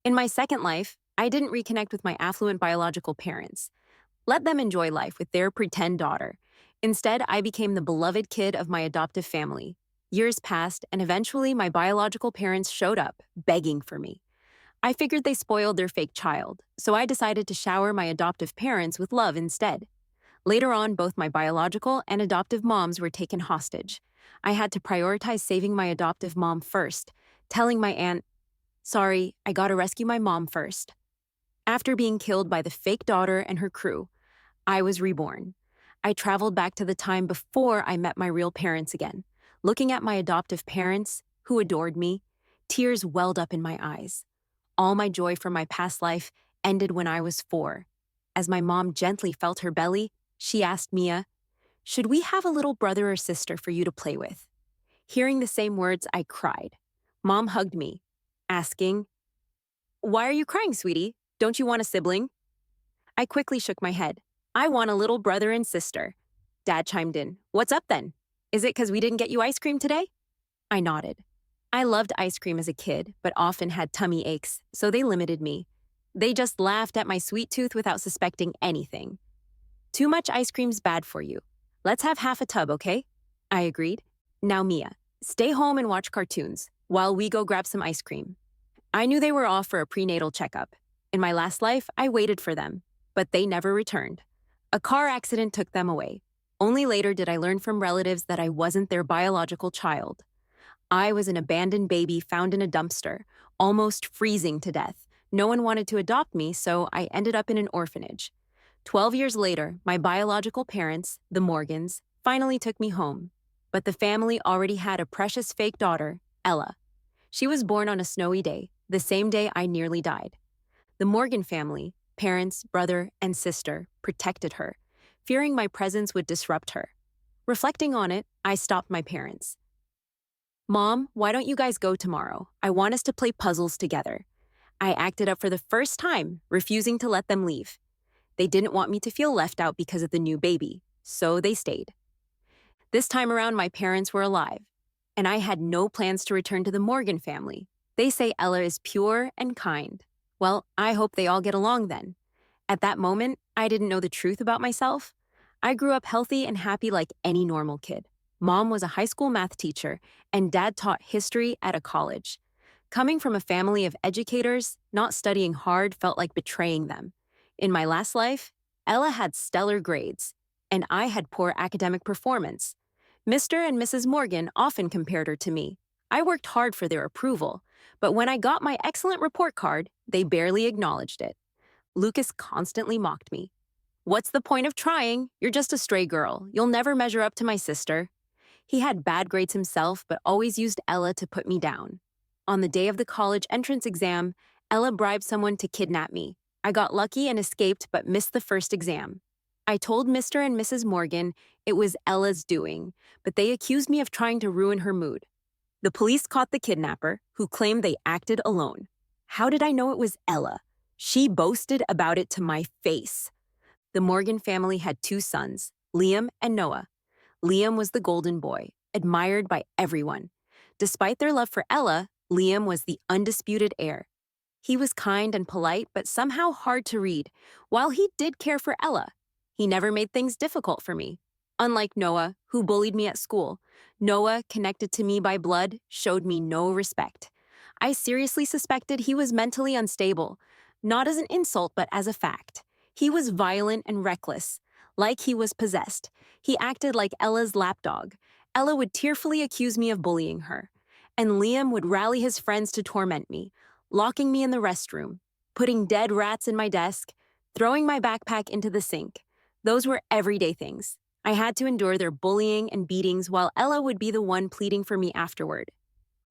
In my second life, I didn't reconnect with my affluent biological parents. Let them enjoy life with their pretend daughter. Instead, I became the beloved kid of my adoptive family. Years passed, and eventually my biological parents showed up, begging for me. I figured they spoiled their fake child, so I decided to shower my adoptive parents with love instead. Later on, both my biological and adoptive moms were taken hostage. I had to prioritize saving my adoptive mom first, telling my aunt, "Sorry, I gotta rescue my mom first." After being killed by the fake daughter and her crew, I was reborn. I traveled back to the time before I met my real parents again. Looking at my adoptive parents, who adored me, tears welled up in my eyes. All my joy from my past life ended when I was 4. As my mom gently felt her belly, she asked Mia, "Should we have a little brother or sister for you to play with?" Hearing the same words, I cried. Mom hugged me, asking, "Why are you crying, sweetie? Don't you want a sibling?" I quickly shook my head. "I want a little brother and sister." Dad chimed in. "What's up then? Is it because we didn't get you ice cream today?" I nodded. I loved ice cream as a kid, but often had tummy aches, so they limited me. They just laughed at my sweet tooth without suspecting anything. "Too much ice cream's bad for you. Let's have half a tub, okay?" I agreed. "Now, Mia, stay home and watch cartoons while we go grab some ice cream." I knew they were off for a prenatal checkup. In my last life, I waited for them, but they never returned. A car accident took them away. Only later did I learn from relatives that I wasn't their biological child. I was an abandoned baby found in a dumpster, almost freezing to death. No one wanted to adopt me, so I ended up in an orphanage. 12 years later, my biological parents, the Morgans, finally took me home. But the family already had a precious fake daughter, Ella. She was born on a snowy day, the same day I nearly died. The Morgan family, parents, brother, and sister, protected her, fearing my presence would disrupt her. Reflecting on it, I stopped my parents. "Mom, why don't you guys go tomorrow? I want us to play puzzles together." I acted up for the first time, refusing to let them leave. They didn't want me to feel left out because of the new baby, so they stayed. This time around, my parents were alive, and I had no plans to return to the Morgan family. They say Ella is pure and kind. Well, I hope they all get along then. At that moment, I didn't know the truth about myself. I grew up healthy and happy like any normal kid. Mom was a high school math teacher, and Dad taught history at a college. Coming from a family of educators, not studying hard felt like betraying them. In my last life, Ella had stellar grades, and I had poor academic performance. Mr. and Mrs. Morgan often compared her to me. I worked hard for their approval, but when I got my excellent report card, they barely acknowledged it. Lucas constantly mocked me. "What's the point of trying? You're just a stray girl. You'll never measure up to my sister." He had bad grades himself, but always used Ella to put me down. On the day of the college entrance exam, Ella bribed someone to kidnap me. I got lucky and escaped, but missed the first exam. I told Mr. and Mrs. Morgan it was Ella's doing, but they accused me of trying to ruin her mood. The police caught the kidnapper, who claimed they acted alone. How did I know it was Ella? She boasted about it to my face. The Morgan family had 2 sons, Liam and Noah. Liam was the golden boy, admired by everyone. Despite their love for Ella, Liam was the undisputed heir. He was kind and polite, but somehow hard to read. While he did care for Ella, he never made things difficult for me. Unlike Noah, who bullied me at school, Noah, connected to me by blood, showed me no respect. I seriously suspected he was mentally unstable, not as an insult, but as a fact. He was violent and reckless, like he was possessed. He acted like Ella's lapdog. Ella would tearfully accuse me of bullying her, and Liam would rally his friends to torment me, locking me in the restroom, putting dead rats in my desk, throwing my backpack into the sink. Those were everyday things. I had to endure their bullying and beatings while Ella would be the one pleading for me afterward.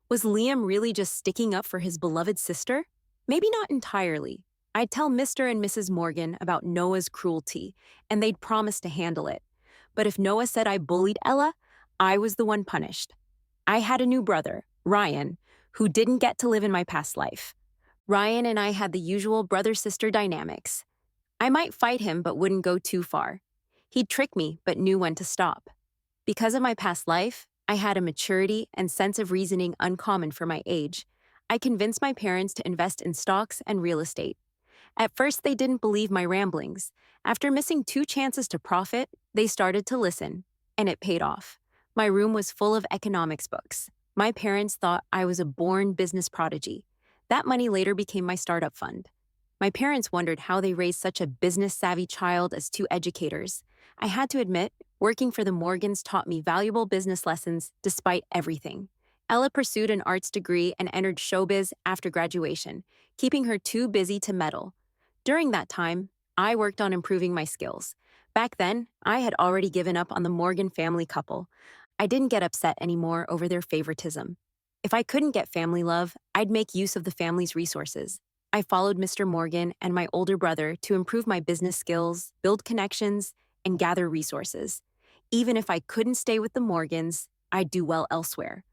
Was Liam really just sticking up for his beloved sister? Maybe not entirely. I'd tell Mr. and Mrs. Morgan about Noah's cruelty, and they'd promise to handle it. But if Noah said I bullied Ella, I was the one punished. I had a new brother, Ryan, who didn't get to live in my past life. Ryan and I had the usual brother-sister dynamics. I might fight him but wouldn't go too far. He'd trick me but knew when to stop. Because of my past life, I had a maturity and sense of reasoning uncommon for my age. I convinced my parents to invest in stocks and real estate. At first, they didn't believe my ramblings. After missing two chances to profit, they started to listen, and it paid off. My room was full of economics books. My parents thought I was a born business prodigy. That money later became my startup fund. My parents wondered how they raised such a business-savvy child as two educators. I had to admit, working for the Morgans taught me valuable business lessons despite everything. Ella pursued an arts degree and entered showbiz after graduation, keeping her too busy to meddle. During that time, I worked on improving my skills. Back then, I had already given up on the Morgan family couple. I didn't get upset anymore over their favoritism. If I couldn't get family love, I'd make use of the family's resources. I followed Mr. Morgan and my older brother to improve my business skills, build connections, and gather resources. Even if I couldn't stay with the Morgans, I'd do well elsewhere.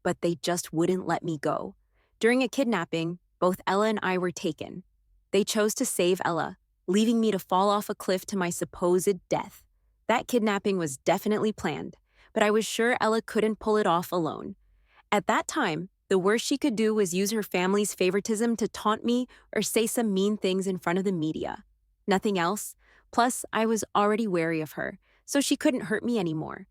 But they just wouldn't let me go. During a kidnapping, both Ella and I were taken. They chose to save Ella, leaving me to fall off a cliff to my supposed death. That kidnapping was definitely planned, but I was sure Ella couldn't pull it off alone. At that time, the worst she could do was use her family's favoritism to taunt me or say some mean things in front of the media. Nothing else. Plus, I was already wary of her, so she couldn't hurt me anymore.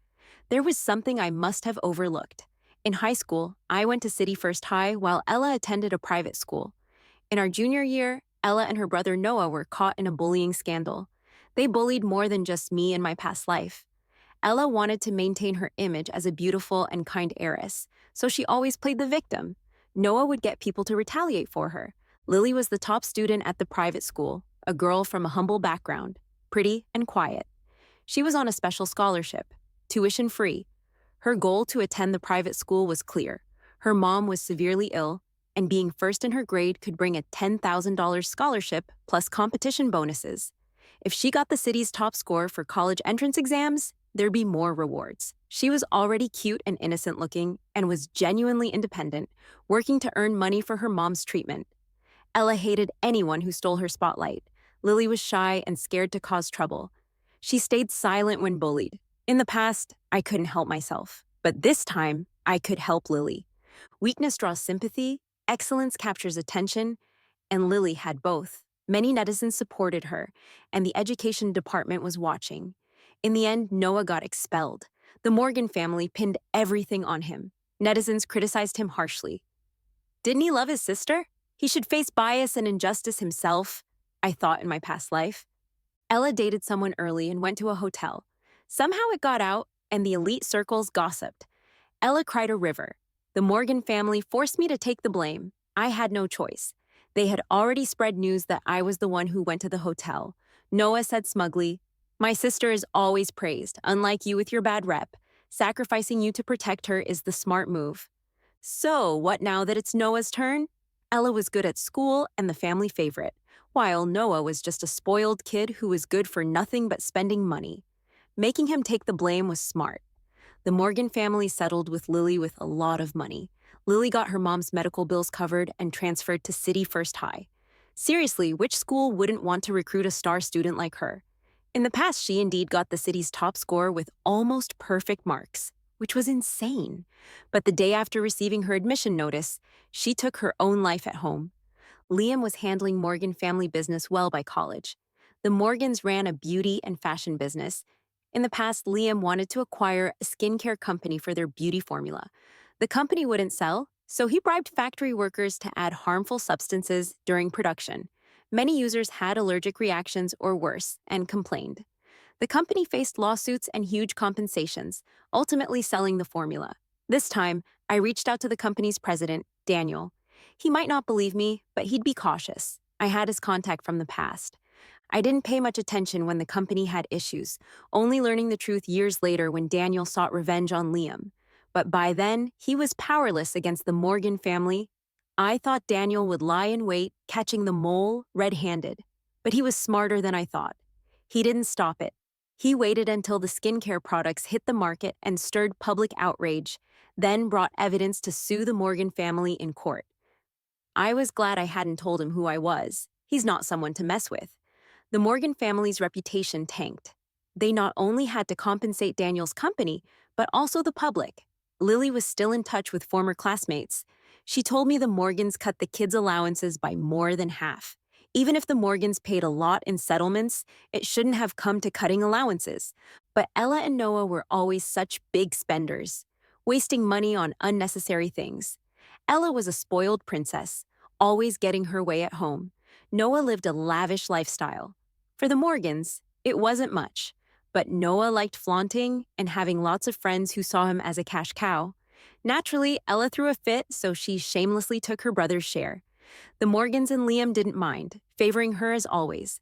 There was something I must have overlooked. In high school, I went to City First High while Ella attended a private school. In our junior year, Ella and her brother Noah were caught in a bullying scandal. They bullied more than just me in my past life. Ella wanted to maintain her image as a beautiful and kind heiress, so she always played the victim. Noah would get people to retaliate for her. Lily was the top student at the private school, a girl from a humble background, pretty and quiet. She was on a special scholarship, tuition free. Her goal to attend the private school was clear. Her mom was severely ill, and being first in her grade could bring a $10,000 scholarship plus competition bonuses. If she got the city's top score for college entrance exams, there'd be more rewards. She was already cute and innocent looking and was genuinely independent, working to earn money for her mom's treatment. Ella hated anyone who stole her spotlight. Lily was shy and scared to cause trouble. She stayed silent when bullied. In the past, I couldn't help myself, but this time, I could help Lily. Weakness draws sympathy, excellence captures attention, and Lily had both. Many netizens supported her, and the education department was watching. In the end, Noah got expelled. The Morgan family pinned everything on him. Netizens criticized him harshly. Didn't he love his sister? He should face bias and injustice himself, I thought in my past life. Ella dated someone early and went to a hotel. Somehow it got out, and the elite circles gossiped. Ella cried a river. The Morgan family forced me to take the blame. I had no choice. They had already spread news that I was the one who went to the hotel. Noah said smugly, "My sister is always praised, unlike you with your bad rep. Sacrificing you to protect her is the smart move." So, what now that it's Noah's turn? Ella was good at school and the family favorite, while Noah was just a spoiled kid who was good for nothing but spending money. Making him take the blame was smart. The Morgan family settled with Lily with a lot of money. Lily got her mom's medical bills covered and transferred to City First High. Seriously, which school wouldn't want to recruit a star student like her? In the past, she indeed got the city's top score with almost perfect marks, which was insane. But the day after receiving her admission notice, she took her own life at home. Liam was handling Morgan family business well by college. The Morgans ran a beauty and fashion business. In the past, Liam wanted to acquire a skincare company for their beauty formula. The company wouldn't sell, so he bribed factory workers to add harmful substances during production. Many users had allergic reactions or worse and complained. The company faced lawsuits and huge compensations, ultimately selling the formula. This time, I reached out to the company's president, Daniel. He might not believe me, but he'd be cautious. I had his contact from the past. I didn't pay much attention when the company had issues, only learning the truth years later when Daniel sought revenge on Liam. But by then, he was powerless against the Morgan family. I thought Daniel would lie in wait, catching the mole red-handed. But he was smarter than I thought. He didn't stop it. He waited until the skincare products hit the market and stirred public outrage, then brought evidence to sue the Morgan family in court. I was glad I hadn't told him who I was. He's not someone to mess with. The Morgan family's reputation tanked. They not only had to compensate Daniel's company, but also the public. Lily was still in touch with former classmates. She told me the Morgans cut the kids' allowances by more than half. Even if the Morgans paid a lot in settlements, it shouldn't have come to cutting allowances. But Ella and Noah were always such big spenders, wasting money on unnecessary things. Ella was a spoiled princess, always getting her way at home. Noah lived a lavish lifestyle. For the Morgans, it wasn't much, but Noah liked flaunting and having lots of friends who saw him as a cash cow. Naturally, Ella threw a fit, so she shamelessly took her brother's share. The Morgans and Liam didn't mind, favoring her as always.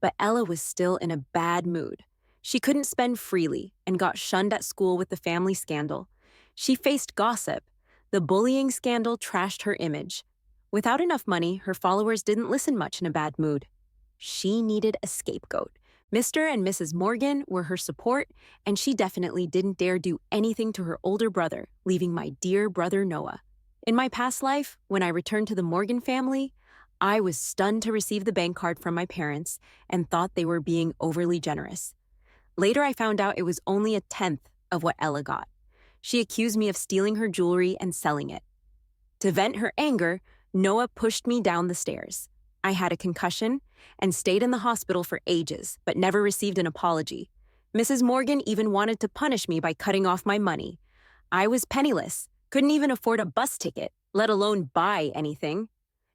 But Ella was still in a bad mood. She couldn't spend freely and got shunned at school with the family scandal. She faced gossip. The bullying scandal trashed her image. Without enough money, her followers didn't listen much in a bad mood. She needed a scapegoat. Mr. and Mrs. Morgan were her support, and she definitely didn't dare do anything to her older brother, leaving my dear brother Noah. In my past life, when I returned to the Morgan family, I was stunned to receive the bank card from my parents and thought they were being overly generous. Later, I found out it was only a tenth of what Ella got. She accused me of stealing her jewelry and selling it. To vent her anger, Noah pushed me down the stairs. I had a concussion and stayed in the hospital for ages, but never received an apology. Mrs. Morgan even wanted to punish me by cutting off my money. I was penniless, couldn't even afford a bus ticket, let alone buy anything.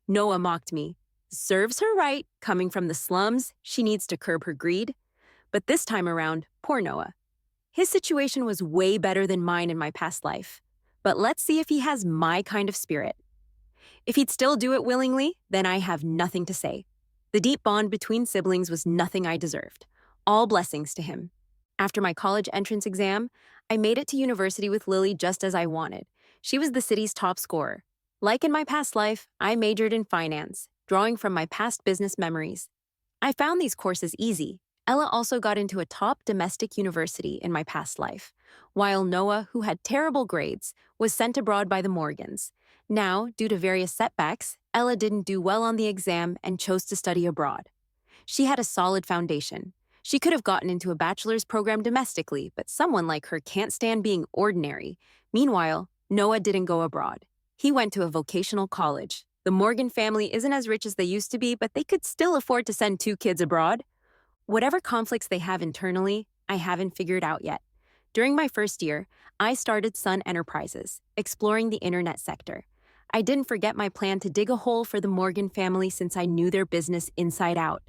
Noah mocked me. Serves her right, coming from the slums, she needs to curb her greed. But this time around, poor Noah. His situation was way better than mine in my past life. But let's see if he has my kind of spirit. If he'd still do it willingly, then I have nothing to say. The deep bond between siblings was nothing I deserved. All blessings to him. After my college entrance exam, I made it to university with Lily just as I wanted. She was the city's top scorer. Like in my past life, I majored in finance, drawing from my past business memories. I found these courses easy. Ella also got into a top domestic university in my past life, while Noah, who had terrible grades, was sent abroad by the Morgans. Now, due to various setbacks, Ella didn't do well on the exam and chose to study abroad. She had a solid foundation. She could have gotten into a bachelor's program domestically, but someone like her can't stand being ordinary. Meanwhile, Noah didn't go abroad. He went to a vocational college. The Morgan family isn't as rich as they used to be, but they could still afford to send 2 kids abroad. Whatever conflicts they have internally, I haven't figured out yet. During my first year, I started Sun Enterprises, exploring the internet sector. I didn't forget my plan to dig a hole for the Morgan family since I knew their business inside out.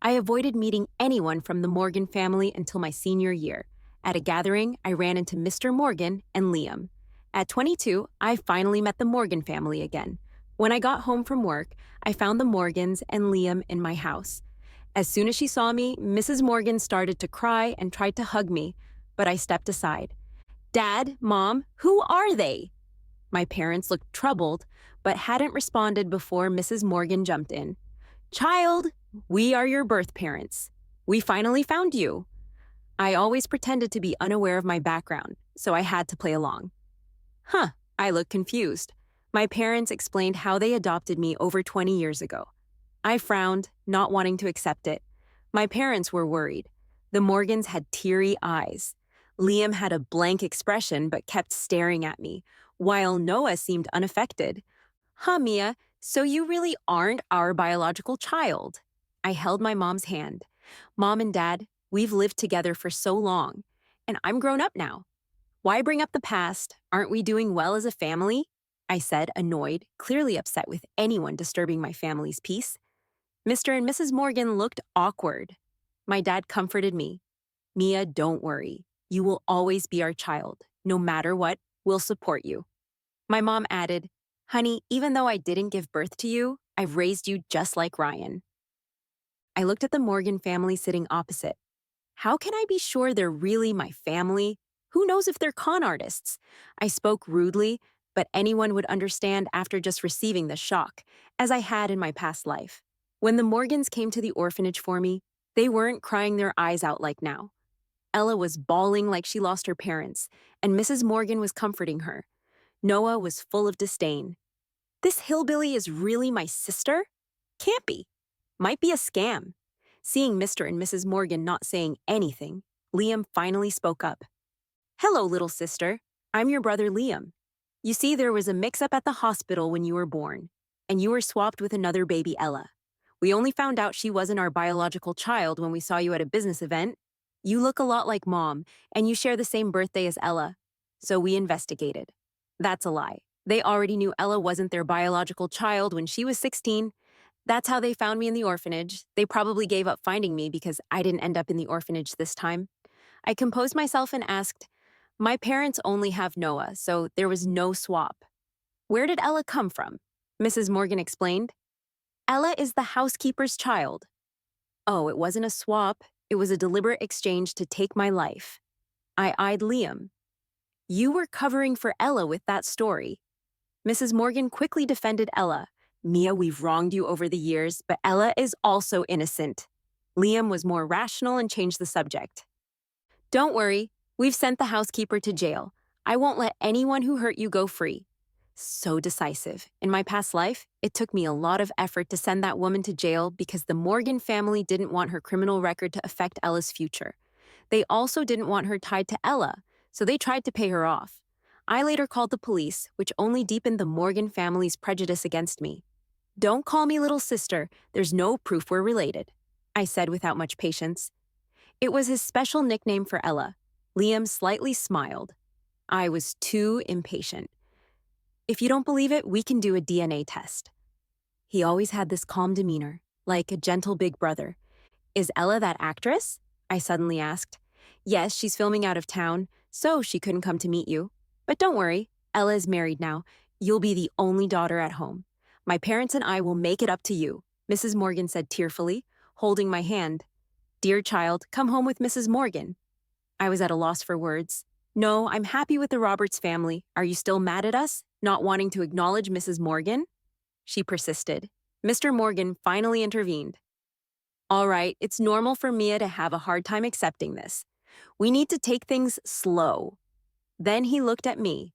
I avoided meeting anyone from the Morgan family until my senior year. At a gathering, I ran into Mr. Morgan and Liam. At 22, I finally met the Morgan family again. When I got home from work, I found the Morgans and Liam in my house. As soon as she saw me, Mrs. Morgan started to cry and tried to hug me, but I stepped aside. Dad, Mom, who are they? My parents looked troubled, but hadn't responded before Mrs. Morgan jumped in. Child, we are your birth parents. We finally found you. I always pretended to be unaware of my background, so I had to play along. I looked confused. My parents explained how they adopted me over 20 years ago. I frowned, not wanting to accept it. My parents were worried. The Morgans had teary eyes. Liam had a blank expression but kept staring at me, while Noah seemed unaffected. Mia, so you really aren't our biological child. I held my mom's hand. Mom and Dad, we've lived together for so long, and I'm grown up now. Why bring up the past? Aren't we doing well as a family? I said, annoyed, clearly upset with anyone disturbing my family's peace. Mr. and Mrs. Morgan looked awkward. My dad comforted me. Mia, don't worry. You will always be our child. No matter what, we'll support you. My mom added, Honey, even though I didn't give birth to you, I've raised you just like Ryan. I looked at the Morgan family sitting opposite. How can I be sure they're really my family? Who knows if they're con artists? I spoke rudely, but anyone would understand after just receiving the shock, as I had in my past life. When the Morgans came to the orphanage for me, they weren't crying their eyes out like now. Ella was bawling like she lost her parents, and Mrs. Morgan was comforting her. Noah was full of disdain. This hillbilly is really my sister? Can't be. Might be a scam. Seeing Mr. and Mrs. Morgan not saying anything, Liam finally spoke up. Hello, little sister. I'm your brother Liam. You see, there was a mix-up at the hospital when you were born, and you were swapped with another baby Ella. We only found out she wasn't our biological child when we saw you at a business event. You look a lot like Mom, and you share the same birthday as Ella. So we investigated. That's a lie. They already knew Ella wasn't their biological child when she was 16. That's how they found me in the orphanage. They probably gave up finding me because I didn't end up in the orphanage this time. I composed myself and asked, my parents only have Noah, so there was no swap. Where did Ella come from? Mrs. Morgan explained. Ella is the housekeeper's child. Oh, it wasn't a swap. It was a deliberate exchange to take my life. I eyed Liam. You were covering for Ella with that story. Mrs. Morgan quickly defended Ella. Mia, we've wronged you over the years, but Ella is also innocent. Liam was more rational and changed the subject. Don't worry, we've sent the housekeeper to jail. I won't let anyone who hurt you go free. So decisive. In my past life, it took me a lot of effort to send that woman to jail because the Morgan family didn't want her criminal record to affect Ella's future. They also didn't want her tied to Ella, so they tried to pay her off. I later called the police, which only deepened the Morgan family's prejudice against me. Don't call me little sister. There's no proof we're related, I said without much patience. It was his special nickname for Ella. Liam slightly smiled. I was too impatient. If you don't believe it, we can do a DNA test. He always had this calm demeanor, like a gentle big brother. Is Ella that actress? I suddenly asked. Yes, she's filming out of town, so she couldn't come to meet you. But don't worry, Ella is married now. You'll be the only daughter at home. My parents and I will make it up to you, Mrs. Morgan said tearfully, holding my hand. Dear child, come home with Mrs. Morgan. I was at a loss for words. No, I'm happy with the Roberts family. Are you still mad at us, not wanting to acknowledge Mrs. Morgan? She persisted. Mr. Morgan finally intervened. All right, it's normal for Mia to have a hard time accepting this. We need to take things slow. Then he looked at me.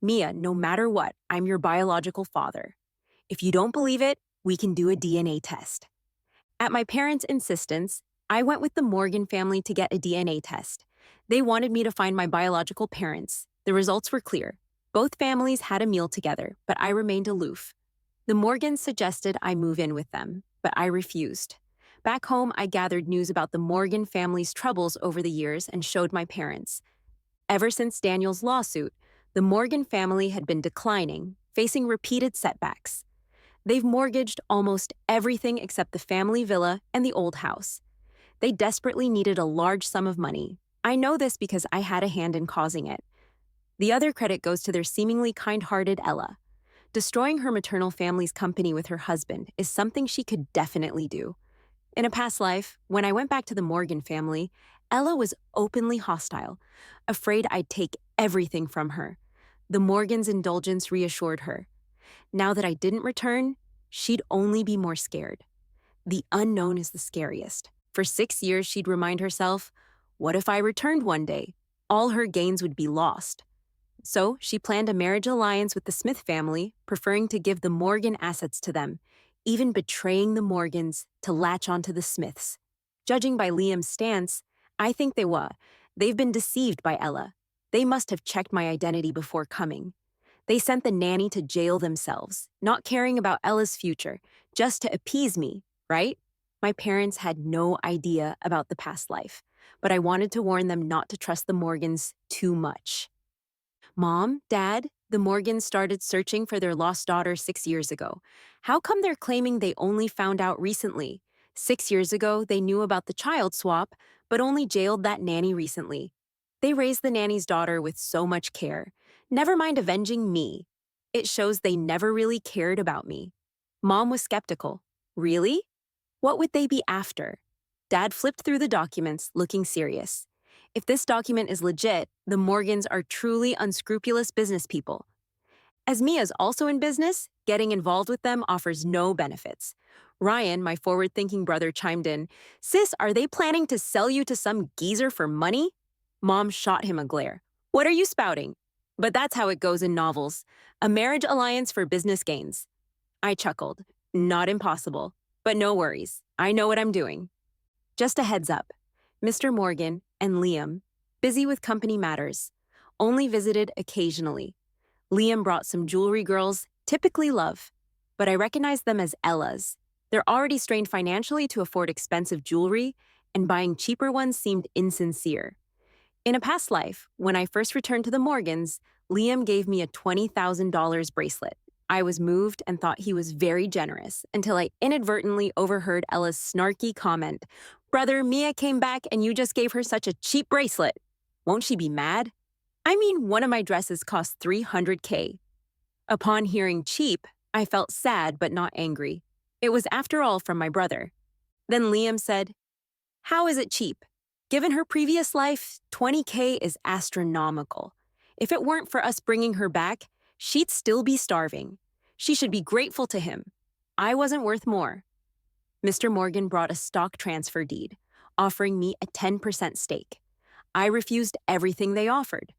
Mia, no matter what, I'm your biological father. If you don't believe it, we can do a DNA test. At my parents' insistence, I went with the Morgan family to get a DNA test. They wanted me to find my biological parents. The results were clear. Both families had a meal together, but I remained aloof. The Morgans suggested I move in with them, but I refused. Back home, I gathered news about the Morgan family's troubles over the years and showed my parents. Ever since Daniel's lawsuit, the Morgan family had been declining, facing repeated setbacks. They've mortgaged almost everything except the family villa and the old house. They desperately needed a large sum of money. I know this because I had a hand in causing it. The other credit goes to their seemingly kind-hearted Ella. Destroying her maternal family's company with her husband is something she could definitely do. In a past life, when I went back to the Morgan family, Ella was openly hostile, afraid I'd take everything from her. The Morgans' indulgence reassured her. Now that I didn't return, she'd only be more scared. The unknown is the scariest. For 6 years, she'd remind herself, what if I returned one day? All her gains would be lost. So she planned a marriage alliance with the Smith family, preferring to give the Morgan assets to them, even betraying the Morgans to latch onto the Smiths. Judging by Liam's stance, I think they've been deceived by Ella. They must have checked my identity before coming. They sent the nanny to jail themselves, not caring about Ella's future, just to appease me, right? My parents had no idea about the past life, but I wanted to warn them not to trust the Morgans too much. Mom, Dad, the Morgans started searching for their lost daughter 6 years ago. How come they're claiming they only found out recently? 6 years ago, they knew about the child swap, but only jailed that nanny recently. They raised the nanny's daughter with so much care. Never mind avenging me. It shows they never really cared about me. Mom was skeptical. Really? What would they be after? Dad flipped through the documents, looking serious. If this document is legit, the Morgans are truly unscrupulous business people. As Mia's also in business, getting involved with them offers no benefits. Ryan, my forward-thinking brother, chimed in, Sis, are they planning to sell you to some geezer for money? Mom shot him a glare. What are you spouting? But that's how it goes in novels. A marriage alliance for business gains. I chuckled. Not impossible. But no worries. I know what I'm doing. Just a heads up. Mr. Morgan and Liam, busy with company matters, only visited occasionally. Liam brought some jewelry girls typically love, but I recognized them as Ella's. They're already strained financially to afford expensive jewelry, and buying cheaper ones seemed insincere. In a past life, when I first returned to the Morgans, Liam gave me a $20,000 bracelet. I was moved and thought he was very generous until I inadvertently overheard Ella's snarky comment, "Brother, Mia came back and you just gave her such a cheap bracelet. Won't she be mad? I mean, one of my dresses cost $300K. Upon hearing cheap, I felt sad but not angry. It was after all from my brother. Then Liam said, "How is it cheap? Given her previous life, $20K is astronomical. If it weren't for us bringing her back, she'd still be starving. She should be grateful to him. I wasn't worth more." Mr. Morgan brought a stock transfer deed, offering me a 10% stake. I refused everything they offered.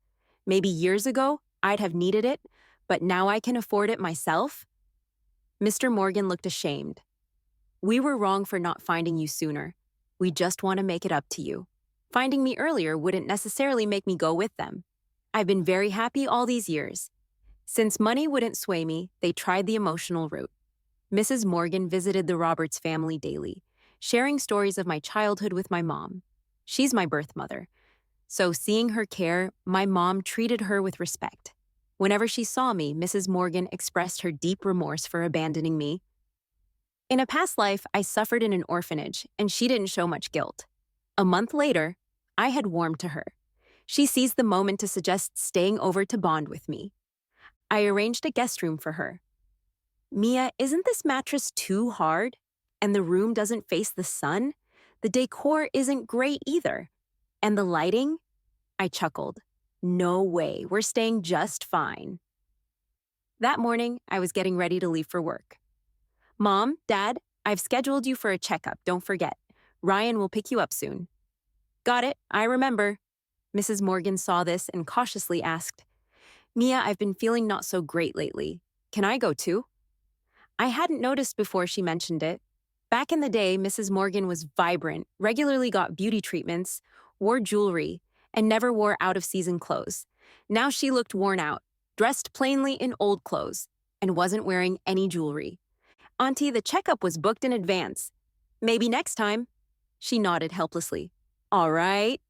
Maybe years ago, I'd have needed it, but now I can afford it myself? Mr. Morgan looked ashamed. "We were wrong for not finding you sooner. We just want to make it up to you. Finding me earlier wouldn't necessarily make me go with them. I've been very happy all these years." Since money wouldn't sway me, they tried the emotional route. Mrs. Morgan visited the Roberts family daily, sharing stories of my childhood with my mom. She's my birth mother. So seeing her care, my mom treated her with respect. Whenever she saw me, Mrs. Morgan expressed her deep remorse for abandoning me. In a past life, I suffered in an orphanage, and she didn't show much guilt. A month later, I had warmed to her. She seized the moment to suggest staying over to bond with me. I arranged a guest room for her. "Mia, isn't this mattress too hard? And the room doesn't face the sun? The decor isn't great either. And the lighting?" I chuckled. "No way, we're staying just fine." That morning, I was getting ready to leave for work. "Mom, Dad, I've scheduled you for a checkup, don't forget. Ryan will pick you up soon." "Got it, I remember." Mrs. Morgan saw this and cautiously asked, "Mia, I've been feeling not so great lately. Can I go too?" I hadn't noticed before she mentioned it. Back in the day, Mrs. Morgan was vibrant, regularly got beauty treatments, wore jewelry, and never wore out-of-season clothes. Now she looked worn out, dressed plainly in old clothes, and wasn't wearing any jewelry. "Auntie, the checkup was booked in advance. Maybe next time." She nodded helplessly. "All right."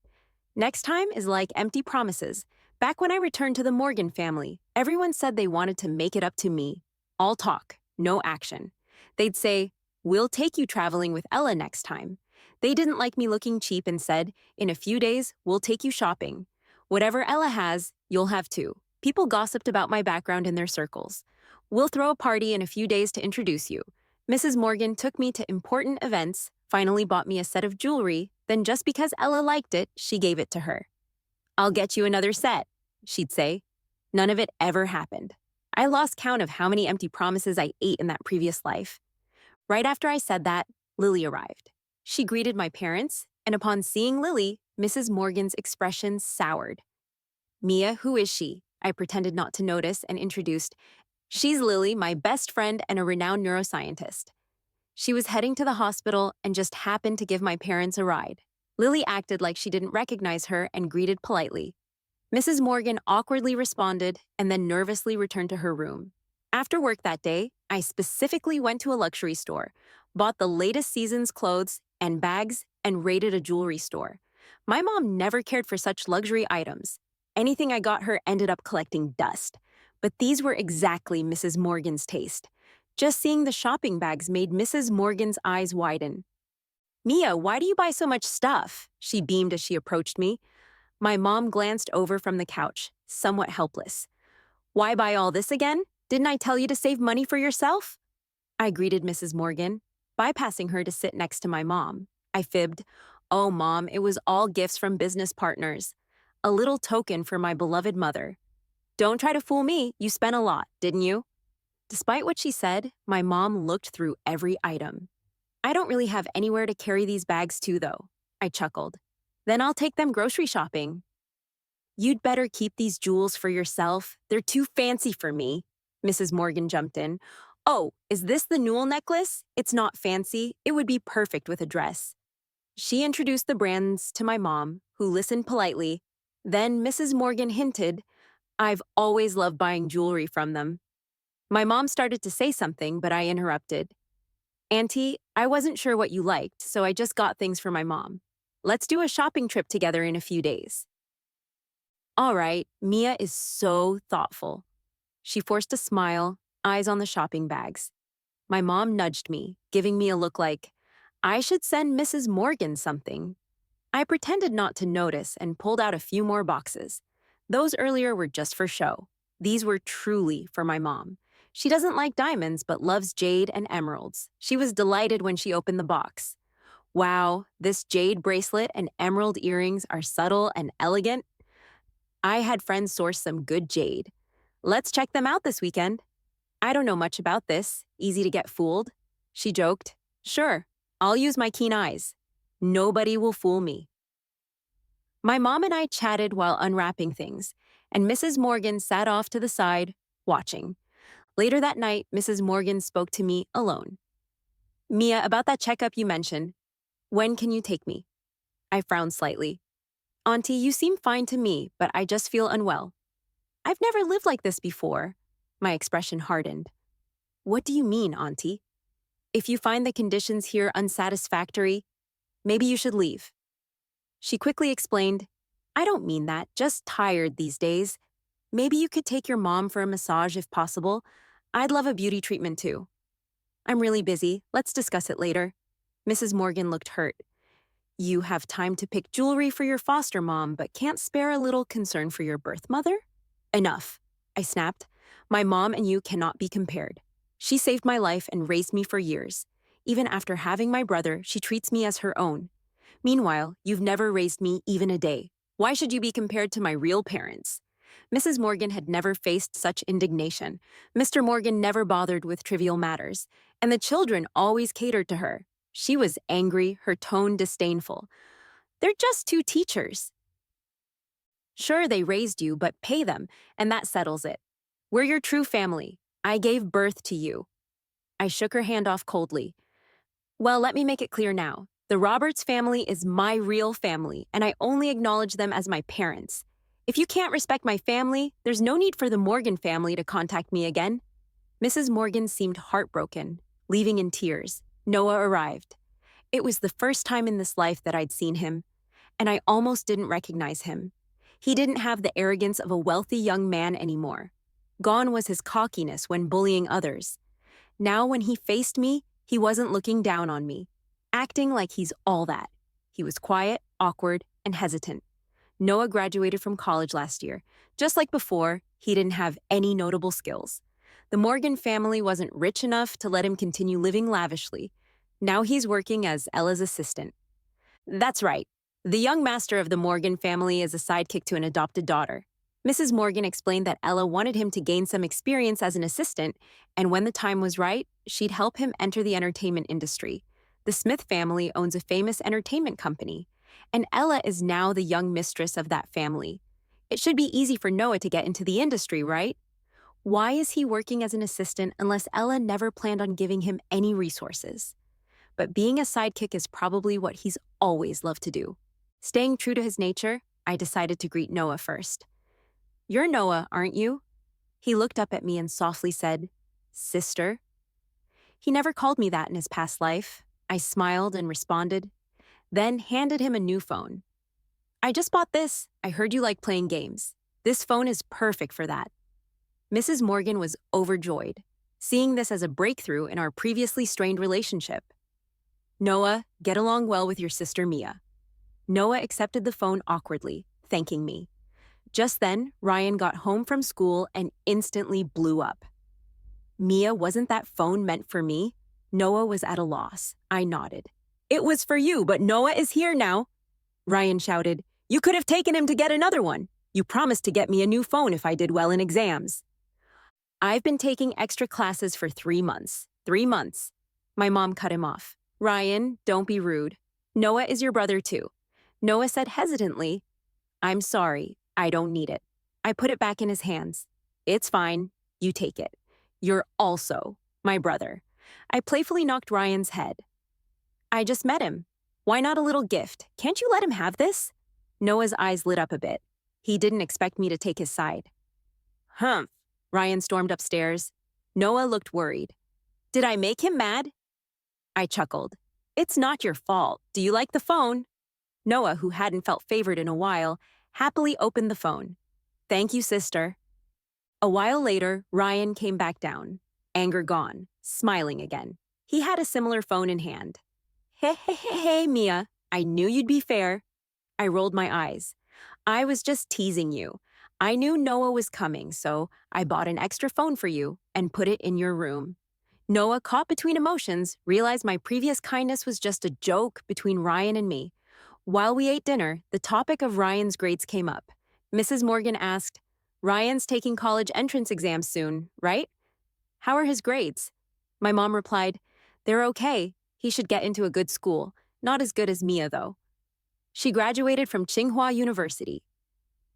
Next time is like empty promises. Back when I returned to the Morgan family, everyone said they wanted to make it up to me. All talk, no action. They'd say, "We'll take you traveling with Ella next time." They didn't like me looking cheap and said, "In a few days, we'll take you shopping. Whatever Ella has, you'll have too." People gossiped about my background in their circles. "We'll throw a party in a few days to introduce you." Mrs. Morgan took me to important events, finally bought me a set of jewelry, then just because Ella liked it, she gave it to her. "I'll get you another set," she'd say. None of it ever happened. I lost count of how many empty promises I ate in that previous life. Right after I said that, Lily arrived. She greeted my parents, and upon seeing Lily, Mrs. Morgan's expression soured. "Mia, who is she?" I pretended not to notice and introduced, "She's Lily, my best friend and a renowned neuroscientist." She was heading to the hospital and just happened to give my parents a ride. Lily acted like she didn't recognize her and greeted politely. Mrs. Morgan awkwardly responded and then nervously returned to her room. After work that day, I specifically went to a luxury store, bought the latest season's clothes and bags, and raided a jewelry store. My mom never cared for such luxury items. Anything I got her ended up collecting dust. But these were exactly Mrs. Morgan's taste. Just seeing the shopping bags made Mrs. Morgan's eyes widen. "Mia, why do you buy so much stuff?" She beamed as she approached me. My mom glanced over from the couch, somewhat helpless. "Why buy all this again? Didn't I tell you to save money for yourself?" I greeted Mrs. Morgan, bypassing her to sit next to my mom. I fibbed, "Oh, Mom, it was all gifts from business partners. A little token for my beloved mother." "Don't try to fool me. You spent a lot, didn't you?" Despite what she said, my mom looked through every item. "I don't really have anywhere to carry these bags to, though," I chuckled. "Then I'll take them grocery shopping." "You'd better keep these jewels for yourself. They're too fancy for me." Mrs. Morgan jumped in. "Oh, is this the Newell necklace? It's not fancy. It would be perfect with a dress." She introduced the brands to my mom, who listened politely. Then Mrs. Morgan hinted, I've always loved buying jewelry from them. My mom started to say something, but I interrupted. Auntie, I wasn't sure what you liked, so I just got things for my mom. Let's do a shopping trip together in a few days. All right, Mia is so thoughtful. She forced a smile, eyes on the shopping bags. My mom nudged me, giving me a look like, I should send Mrs. Morgan something. I pretended not to notice and pulled out a few more boxes. Those earlier were just for show. These were truly for my mom. She doesn't like diamonds but loves jade and emeralds. She was delighted when she opened the box. Wow, this jade bracelet and emerald earrings are subtle and elegant. I had friends source some good jade. Let's check them out this weekend. I don't know much about this. Easy to get fooled. She joked. Sure, I'll use my keen eyes. Nobody will fool me. My mom and I chatted while unwrapping things, and Mrs. Morgan sat off to the side, watching. Later that night, Mrs. Morgan spoke to me alone. Mia, about that checkup you mentioned. When can you take me? I frowned slightly. Auntie, you seem fine to me, but I just feel unwell. I've never lived like this before. My expression hardened. What do you mean, Auntie? If you find the conditions here unsatisfactory, maybe you should leave. She quickly explained, I don't mean that, just tired these days. Maybe you could take your mom for a massage if possible. I'd love a beauty treatment too. I'm really busy. Let's discuss it later. Mrs. Morgan looked hurt. You have time to pick jewelry for your foster mom, but can't spare a little concern for your birth mother? Enough, I snapped. My mom and you cannot be compared. She saved my life and raised me for years. Even after having my brother, she treats me as her own. Meanwhile, you've never raised me even a day. Why should you be compared to my real parents? Mrs. Morgan had never faced such indignation. Mr. Morgan never bothered with trivial matters, and the children always catered to her. She was angry, her tone disdainful. They're just two teachers. Sure, they raised you, but pay them, and that settles it. We're your true family. I gave birth to you. I shook her hand off coldly. Well, let me make it clear now. The Roberts family is my real family, and I only acknowledge them as my parents. If you can't respect my family, there's no need for the Morgan family to contact me again. Mrs. Morgan seemed heartbroken, leaving in tears. Noah arrived. It was the first time in this life that I'd seen him, and I almost didn't recognize him. He didn't have the arrogance of a wealthy young man anymore. Gone was his cockiness when bullying others. Now when he faced me, he wasn't looking down on me, acting like he's all that. He was quiet, awkward, and hesitant. Noah graduated from college last year. Just like before, he didn't have any notable skills. The Morgan family wasn't rich enough to let him continue living lavishly. Now he's working as Ella's assistant. That's right. The young master of the Morgan family is a sidekick to an adopted daughter. Mrs. Morgan explained that Ella wanted him to gain some experience as an assistant, and when the time was right, she'd help him enter the entertainment industry. The Smith family owns a famous entertainment company, and Ella is now the young mistress of that family. It should be easy for Noah to get into the industry, right? Why is he working as an assistant unless Ella never planned on giving him any resources? But being a sidekick is probably what he's always loved to do. Staying true to his nature, I decided to greet Noah first. You're Noah, aren't you? He looked up at me and softly said, Sister. He never called me that in his past life. I smiled and responded, then handed him a new phone. I just bought this. I heard you like playing games. This phone is perfect for that. Mrs. Morgan was overjoyed, seeing this as a breakthrough in our previously strained relationship. Noah, get along well with your sister Mia. Noah accepted the phone awkwardly, thanking me. Just then, Ryan got home from school and instantly blew up. Mia, wasn't that phone meant for me? Noah was at a loss. I nodded. It was for you, but Noah is here now. Ryan shouted, You could have taken him to get another one. You promised to get me a new phone if I did well in exams. I've been taking extra classes for 3 months. 3 months. My mom cut him off. Ryan, don't be rude. Noah is your brother too. Noah said hesitantly, I'm sorry, I don't need it. I put it back in his hands. It's fine, you take it. You're also my brother. I playfully knocked Ryan's head. I just met him. Why not a little gift? Can't you let him have this? Noah's eyes lit up a bit. He didn't expect me to take his side. Humph. Ryan stormed upstairs. Noah looked worried. Did I make him mad? I chuckled. It's not your fault. Do you like the phone? Noah, who hadn't felt favored in a while, happily opened the phone. Thank you, sister. A while later, Ryan came back down, anger gone, smiling again. He had a similar phone in hand. Hey, Mia. I knew you'd be fair. I rolled my eyes. I was just teasing you. I knew Noah was coming, so I bought an extra phone for you and put it in your room. Noah, caught between emotions, realized my previous kindness was just a joke between Ryan and me. While we ate dinner, the topic of Ryan's grades came up. Mrs. Morgan asked, Ryan's taking college entrance exams soon, right? How are his grades? My mom replied, they're okay. He should get into a good school. Not as good as Mia, though. She graduated from Tsinghua University.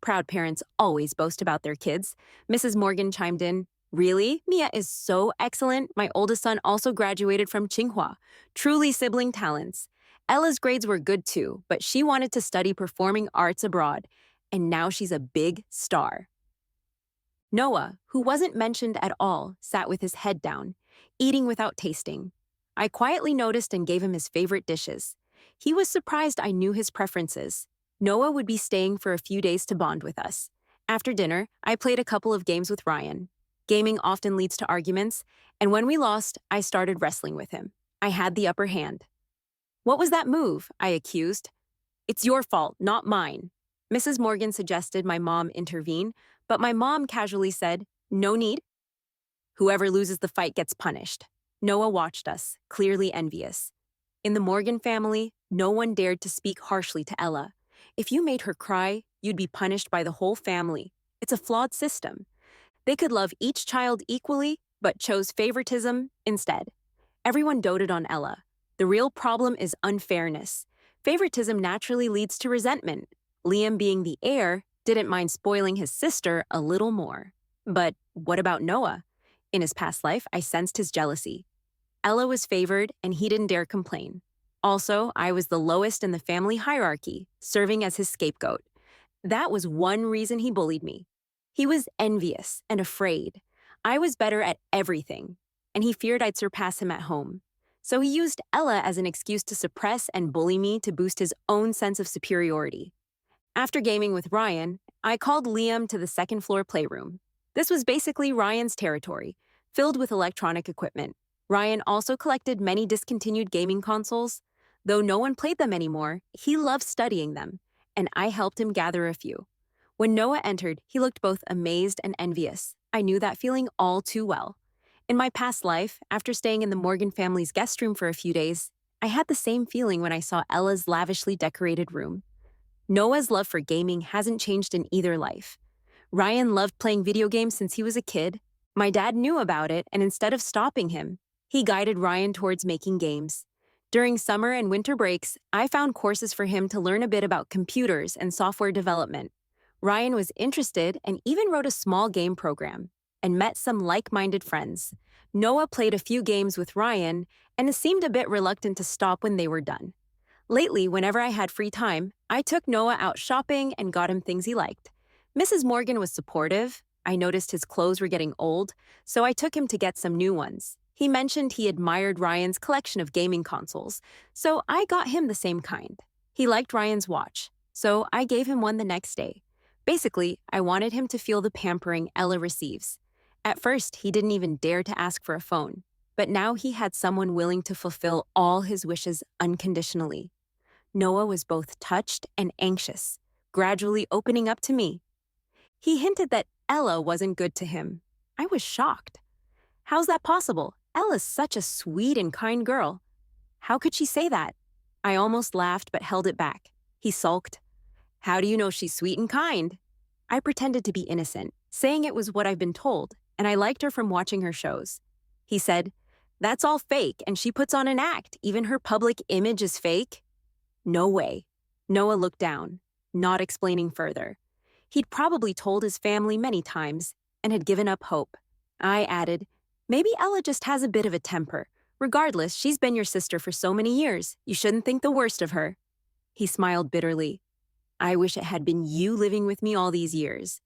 Proud parents always boast about their kids. Mrs. Morgan chimed in, really? Mia is so excellent. My oldest son also graduated from Tsinghua. Truly sibling talents. Ella's grades were good too, but she wanted to study performing arts abroad, and now she's a big star. Noah, who wasn't mentioned at all, sat with his head down, eating without tasting. I quietly noticed and gave him his favorite dishes. He was surprised I knew his preferences. Noah would be staying for a few days to bond with us. After dinner, I played a couple of games with Ryan. Gaming often leads to arguments, and when we lost, I started wrestling with him. I had the upper hand. What was that move? I accused. It's your fault, not mine. Mrs. Morgan suggested my mom intervene, but my mom casually said, no need. Whoever loses the fight gets punished. Noah watched us, clearly envious. In the Morgan family, no one dared to speak harshly to Ella. If you made her cry, you'd be punished by the whole family. It's a flawed system. They could love each child equally, but chose favoritism instead. Everyone doted on Ella. The real problem is unfairness. Favoritism naturally leads to resentment. Liam, being the heir, didn't mind spoiling his sister a little more. But what about Noah? In his past life, I sensed his jealousy. Ella was favored, and he didn't dare complain. Also, I was the lowest in the family hierarchy, serving as his scapegoat. That was one reason he bullied me. He was envious and afraid. I was better at everything, and he feared I'd surpass him at home. So he used Ella as an excuse to suppress and bully me to boost his own sense of superiority. After gaming with Ryan, I called Liam to the second-floor playroom. This was basically Ryan's territory, filled with electronic equipment. Ryan also collected many discontinued gaming consoles. Though no one played them anymore, he loved studying them, and I helped him gather a few. When Noah entered, he looked both amazed and envious. I knew that feeling all too well. In my past life, after staying in the Morgan family's guest room for a few days, I had the same feeling when I saw Ella's lavishly decorated room. Noah's love for gaming hasn't changed in either life. Ryan loved playing video games since he was a kid. My dad knew about it, and instead of stopping him, he guided Ryan towards making games. During summer and winter breaks, I found courses for him to learn a bit about computers and software development. Ryan was interested and even wrote a small game program and met some like-minded friends. Noah played a few games with Ryan and seemed a bit reluctant to stop when they were done. Lately, whenever I had free time, I took Noah out shopping and got him things he liked. Mrs. Morgan was supportive. I noticed his clothes were getting old, so I took him to get some new ones. He mentioned he admired Ryan's collection of gaming consoles, so I got him the same kind. He liked Ryan's watch, so I gave him one the next day. Basically, I wanted him to feel the pampering Ella receives. At first, he didn't even dare to ask for a phone, but now he had someone willing to fulfill all his wishes unconditionally. Noah was both touched and anxious, gradually opening up to me. He hinted that Ella wasn't good to him. I was shocked. How's that possible? Ella's such a sweet and kind girl. How could she say that? I almost laughed but held it back. He sulked. How do you know she's sweet and kind? I pretended to be innocent, saying it was what I've been told, and I liked her from watching her shows. He said, that's all fake, and she puts on an act. Even her public image is fake. No way. Noah looked down, not explaining further. He'd probably told his family many times and had given up hope. I added, maybe Ella just has a bit of a temper. Regardless, she's been your sister for so many years. You shouldn't think the worst of her. He smiled bitterly. I wish it had been you living with me all these years.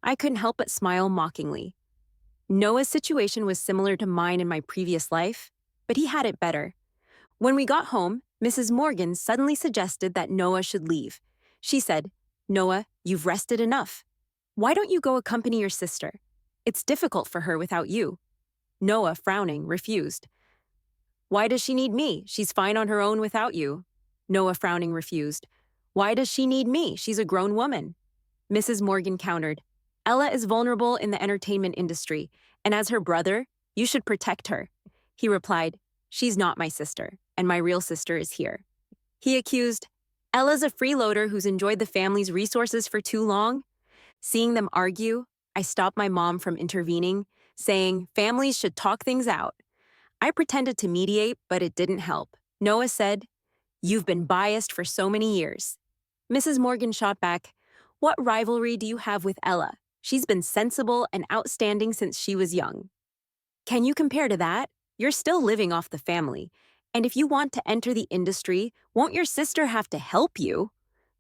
I couldn't help but smile mockingly. Noah's situation was similar to mine in my previous life, but he had it better. When we got home, Mrs. Morgan suddenly suggested that Noah should leave. She said, "Noah, you've rested enough. Why don't you go accompany your sister? It's difficult for her without you." Noah, frowning, refused. "Why does she need me? She's fine on her own without you." Noah, frowning, refused. "Why does she need me? She's a grown woman." Mrs. Morgan countered, "Ella is vulnerable in the entertainment industry, and as her brother, you should protect her." He replied, "She's not my sister, and my real sister is here." He accused, "Ella's a freeloader who's enjoyed the family's resources for too long." Seeing them argue, I stopped my mom from intervening, saying families should talk things out. I pretended to mediate, but it didn't help. Noah said, "You've been biased for so many years." Mrs. Morgan shot back, "What rivalry do you have with Ella? She's been sensible and outstanding since she was young." Can you compare to that? You're still living off the family. And if you want to enter the industry, won't your sister have to help you?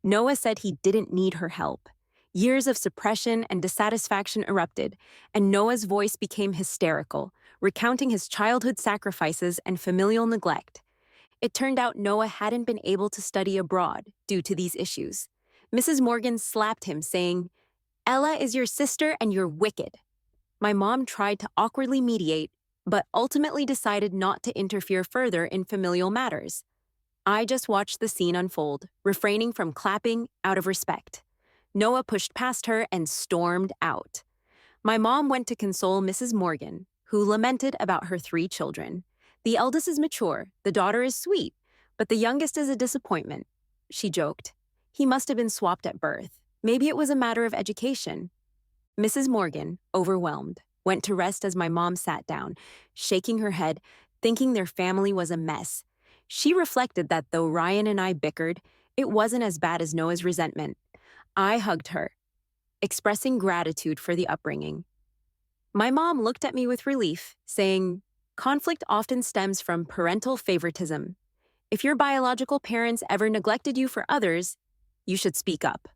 Noah said he didn't need her help. Years of suppression and dissatisfaction erupted, and Noah's voice became hysterical, recounting his childhood sacrifices and familial neglect. It turned out Noah hadn't been able to study abroad due to these issues. Mrs. Morgan slapped him, saying, "Ella is your sister and you're wicked." My mom tried to awkwardly mediate, but ultimately decided not to interfere further in familial matters. I just watched the scene unfold, refraining from clapping out of respect. Noah pushed past her and stormed out. My mom went to console Mrs. Morgan, who lamented about her 3 children. "The eldest is mature, the daughter is sweet, but the youngest is a disappointment," she joked. "He must have been swapped at birth. Maybe it was a matter of education." Mrs. Morgan, overwhelmed, went to rest as my mom sat down, shaking her head, thinking their family was a mess. She reflected that though Ryan and I bickered, it wasn't as bad as Noah's resentment. I hugged her, expressing gratitude for the upbringing. My mom looked at me with relief, saying, "Conflict often stems from parental favoritism. If your biological parents ever neglected you for others, you should speak up."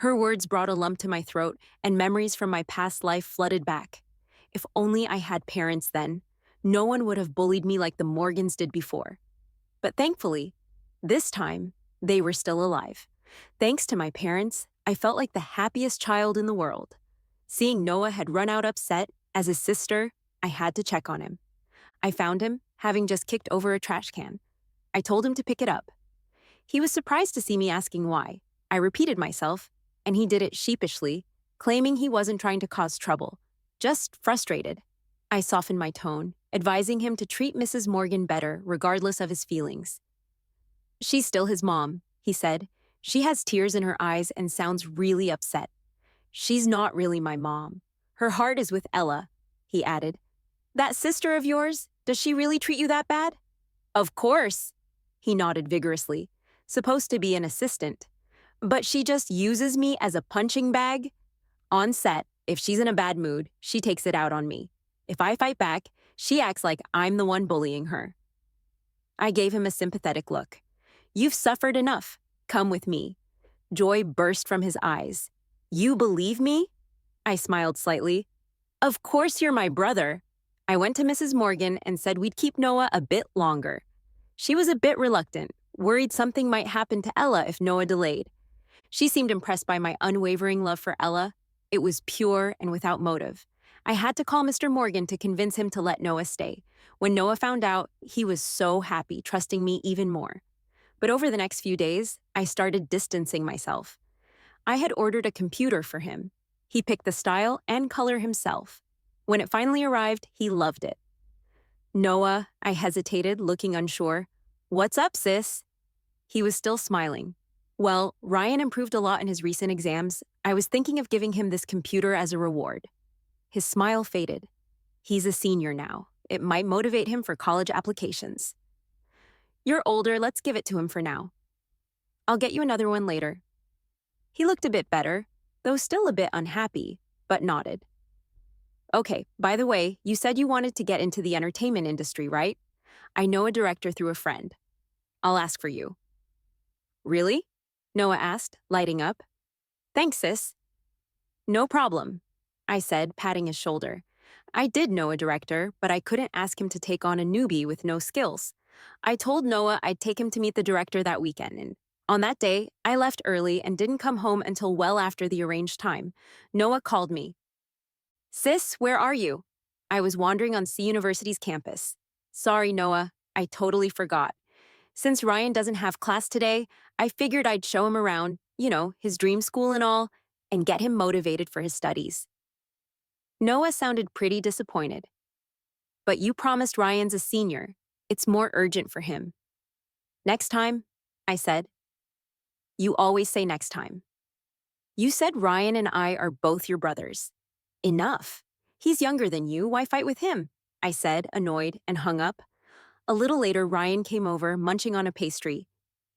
Her words brought a lump to my throat, and memories from my past life flooded back. If only I had parents then, no one would have bullied me like the Morgans did before. But thankfully, this time, they were still alive. Thanks to my parents, I felt like the happiest child in the world. Seeing Noah had run out upset, as his sister, I had to check on him. I found him, having just kicked over a trash can. I told him to pick it up. He was surprised to see me asking why. I repeated myself, and he did it sheepishly, claiming he wasn't trying to cause trouble, just frustrated. I softened my tone, advising him to treat Mrs. Morgan better regardless of his feelings. "She's still his mom," he said. "She has tears in her eyes and sounds really upset." "She's not really my mom. Her heart is with Ella," he added. "That sister of yours, does she really treat you that bad?" "Of course," he nodded vigorously. "Supposed to be an assistant. But she just uses me as a punching bag. On set, if she's in a bad mood, she takes it out on me. If I fight back, she acts like I'm the one bullying her." I gave him a sympathetic look. "You've suffered enough. Come with me." Joy burst from his eyes. "You believe me?" I smiled slightly. "Of course you're my brother." I went to Mrs. Morgan and said we'd keep Noah a bit longer. She was a bit reluctant, worried something might happen to Ella if Noah delayed. She seemed impressed by my unwavering love for Ella. It was pure and without motive. I had to call Mr. Morgan to convince him to let Noah stay. When Noah found out, he was so happy, trusting me even more. But over the next few days, I started distancing myself. I had ordered a computer for him. He picked the style and color himself. When it finally arrived, he loved it. "Noah," I hesitated, looking unsure. "What's up, sis?" He was still smiling. "Well, Ryan improved a lot in his recent exams. I was thinking of giving him this computer as a reward." His smile faded. "He's a senior now. It might motivate him for college applications." "You're older, let's give it to him for now. I'll get you another one later." He looked a bit better, though still a bit unhappy, but nodded. "Okay, by the way, you said you wanted to get into the entertainment industry, right? I know a director through a friend. I'll ask for you." "Really?" Noah asked, lighting up. "Thanks, sis." No problem, I said, patting his shoulder. I did know a director, but I couldn't ask him to take on a newbie with no skills. I told Noah I'd take him to meet the director that weekend, and on that day, I left early and didn't come home until well after the arranged time. Noah called me. Sis, where are you? I was wandering on C University's campus. Sorry, Noah, I totally forgot. Since Ryan doesn't have class today, I figured I'd show him around, his dream school and all, and get him motivated for his studies. Noah sounded pretty disappointed. But you promised Ryan's a senior. It's more urgent for him. Next time, I said. You always say next time. You said Ryan and I are both your brothers. Enough. He's younger than you. Why fight with him? I said, annoyed, and hung up. A little later, Ryan came over, munching on a pastry.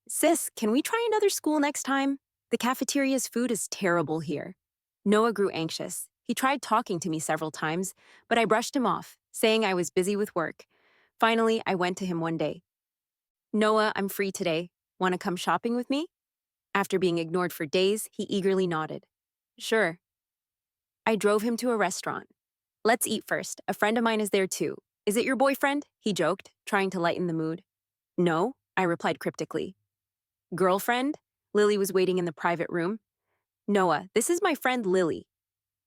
Sis, can we try another school next time? The cafeteria's food is terrible here. Noah grew anxious. He tried talking to me several times, but I brushed him off, saying I was busy with work. Finally, I went to him one day. Noah, I'm free today. Want to come shopping with me? After being ignored for days, he eagerly nodded. Sure. I drove him to a restaurant. Let's eat first. A friend of mine is there too. Is it your boyfriend? He joked, trying to lighten the mood. No, I replied cryptically. Girlfriend? Lily was waiting in the private room. Noah, this is my friend Lily.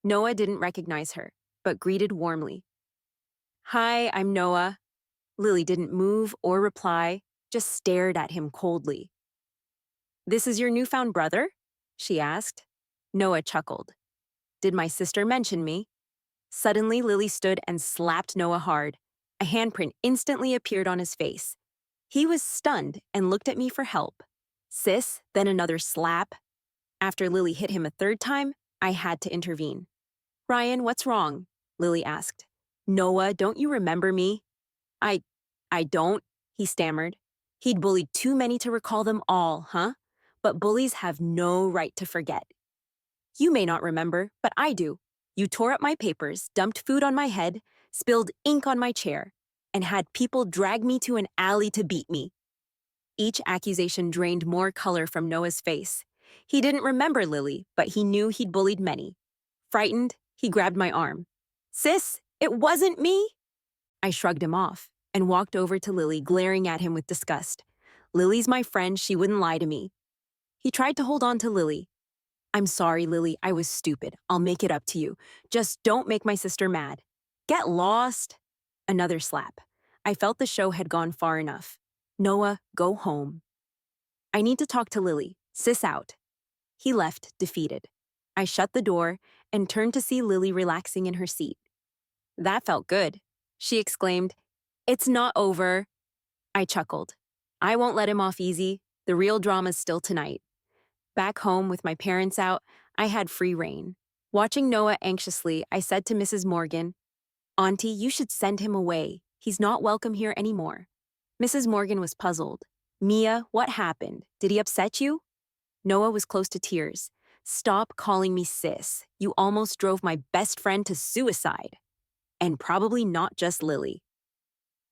Noah didn't recognize her, but greeted warmly. Hi, I'm Noah. Lily didn't move or reply, just stared at him coldly. This is your newfound brother? She asked. Noah chuckled. Did my sister mention me? Suddenly, Lily stood and slapped Noah hard. A handprint instantly appeared on his face. He was stunned and looked at me for help. Sis, then another slap. After Lily hit him a third time, I had to intervene. Ryan, what's wrong? Lily asked. Noah, don't you remember me? I don't, he stammered. He'd bullied too many to recall them all, huh? But bullies have no right to forget. You may not remember, but I do. You tore up my papers, dumped food on my head, spilled ink on my chair, and had people drag me to an alley to beat me. Each accusation drained more color from Noah's face. He didn't remember Lily, but he knew he'd bullied many. Frightened, he grabbed my arm. Sis, it wasn't me! I shrugged him off and walked over to Lily, glaring at him with disgust. Lily's my friend, she wouldn't lie to me. He tried to hold on to Lily. I'm sorry, Lily, I was stupid. I'll make it up to you. Just don't make my sister mad. Get lost. Another slap. I felt the show had gone far enough. Noah, go home. I need to talk to Lily. Sis out. He left, defeated. I shut the door and turned to see Lily relaxing in her seat. That felt good. She exclaimed, It's not over. I chuckled. I won't let him off easy. The real drama's still tonight. Back home with my parents out, I had free rein. Watching Noah anxiously, I said to Mrs. Morgan, Auntie, you should send him away. He's not welcome here anymore. Mrs. Morgan was puzzled. Mia, what happened? Did he upset you? Noah was close to tears. Stop calling me sis. You almost drove my best friend to suicide. And probably not just Lily.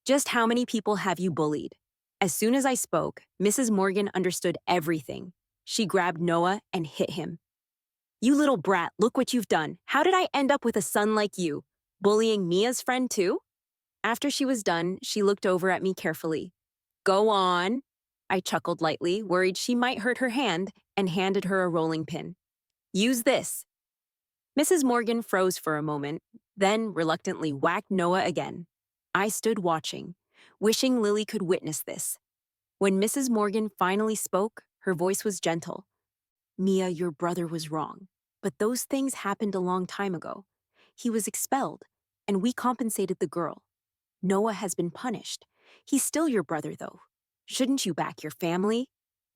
Just how many people have you bullied? As soon as I spoke, Mrs. Morgan understood everything. She grabbed Noah and hit him. You little brat, look what you've done. How did I end up with a son like you? Bullying Mia's friend too? After she was done, she looked over at me carefully. Go on. I chuckled lightly, worried she might hurt her hand, and handed her a rolling pin. Use this. Mrs. Morgan froze for a moment, then reluctantly whacked Noah again. I stood watching, wishing Lily could witness this. When Mrs. Morgan finally spoke, her voice was gentle. Mia, your brother was wrong, but those things happened a long time ago. He was expelled, and we compensated the girl. Noah has been punished. He's still your brother, though. Shouldn't you back your family?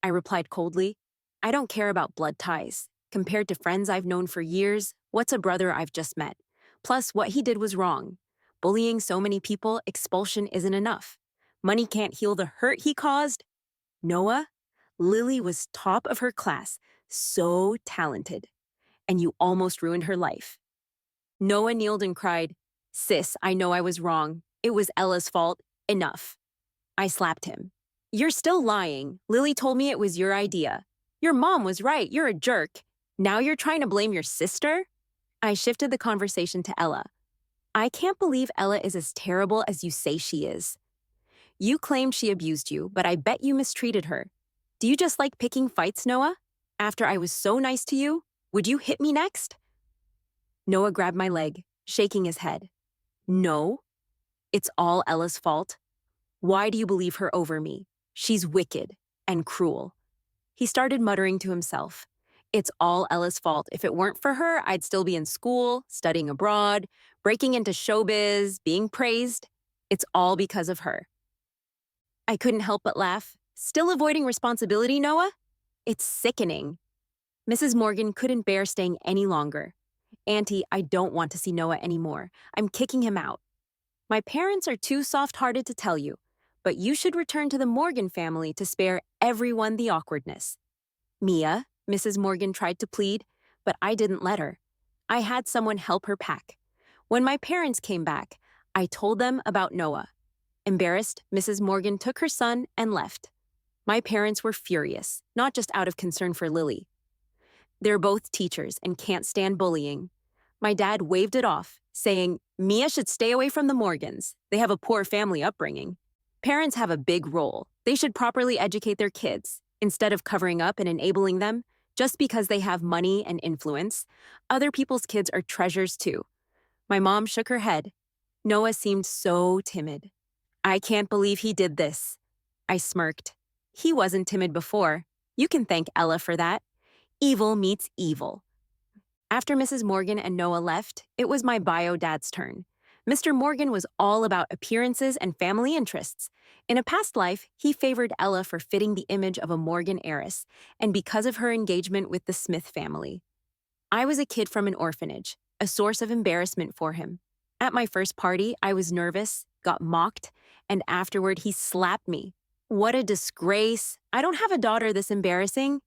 I replied coldly. I don't care about blood ties. Compared to friends I've known for years, what's a brother I've just met? Plus, what he did was wrong. Bullying so many people, expulsion isn't enough. Money can't heal the hurt he caused. Noah, Lily was top of her class, so talented. And you almost ruined her life. Noah kneeled and cried, Sis, I know I was wrong. It was Ella's fault. Enough. I slapped him. You're still lying. Lily told me it was your idea. Your mom was right. You're a jerk. Now you're trying to blame your sister? I shifted the conversation to Ella. I can't believe Ella is as terrible as you say she is. You claimed she abused you, but I bet you mistreated her. Do you just like picking fights, Noah? After I was so nice to you, would you hit me next? Noah grabbed my leg, shaking his head. No, it's all Ella's fault. Why do you believe her over me? She's wicked and cruel. He started muttering to himself. It's all Ella's fault. If it weren't for her, I'd still be in school, studying abroad, breaking into showbiz, being praised. It's all because of her. I couldn't help but laugh. Still avoiding responsibility, Noah? It's sickening. Mrs. Morgan couldn't bear staying any longer. Auntie, I don't want to see Noah anymore. I'm kicking him out. My parents are too soft-hearted to tell you, but you should return to the Morgan family to spare everyone the awkwardness. Mia, Mrs. Morgan tried to plead, but I didn't let her. I had someone help her pack. When my parents came back, I told them about Noah. Embarrassed, Mrs. Morgan took her son and left. My parents were furious, not just out of concern for Lily. They're both teachers and can't stand bullying. My dad waved it off, saying, Mia should stay away from the Morgans. They have a poor family upbringing. Parents have a big role. They should properly educate their kids, instead of covering up and enabling them. Just because they have money and influence, other people's kids are treasures too. My mom shook her head. Noah seemed so timid. I can't believe he did this. I smirked. He wasn't timid before. You can thank Ella for that. Evil meets evil. After Mrs. Morgan and Noah left, it was my bio dad's turn. Mr. Morgan was all about appearances and family interests. In a past life, he favored Ella for fitting the image of a Morgan heiress, and because of her engagement with the Smith family. I was a kid from an orphanage, a source of embarrassment for him. At my first party, I was nervous, got mocked, and afterward he slapped me. What a disgrace. I don't have a daughter this embarrassing.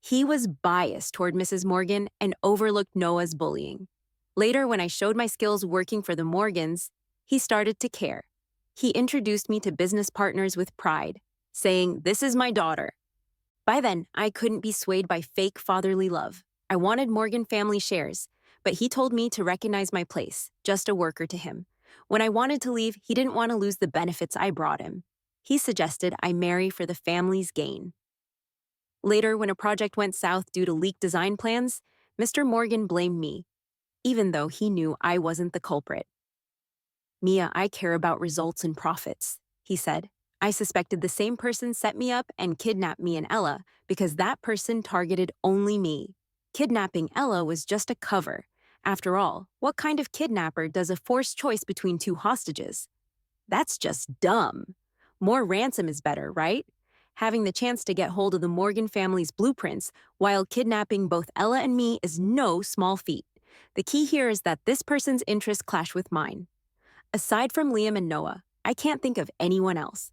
He was biased toward Mrs. Morgan and overlooked Noah's bullying. Later, when I showed my skills working for the Morgans, he started to care. He introduced me to business partners with pride, saying, "This is my daughter." By then, I couldn't be swayed by fake fatherly love. I wanted Morgan family shares, but he told me to recognize my place, just a worker to him. When I wanted to leave, he didn't want to lose the benefits I brought him. He suggested I marry for the family's gain. Later, when a project went south due to leaked design plans, Mr. Morgan blamed me, even though he knew I wasn't the culprit. Mia, I care about results and profits, he said. I suspected the same person set me up and kidnapped me and Ella because that person targeted only me. Kidnapping Ella was just a cover. After all, what kind of kidnapper does a forced choice between two hostages? That's just dumb. More ransom is better, right? Having the chance to get hold of the Morgan family's blueprints while kidnapping both Ella and me is no small feat. The key here is that this person's interests clash with mine. Aside from Liam and Noah, I can't think of anyone else.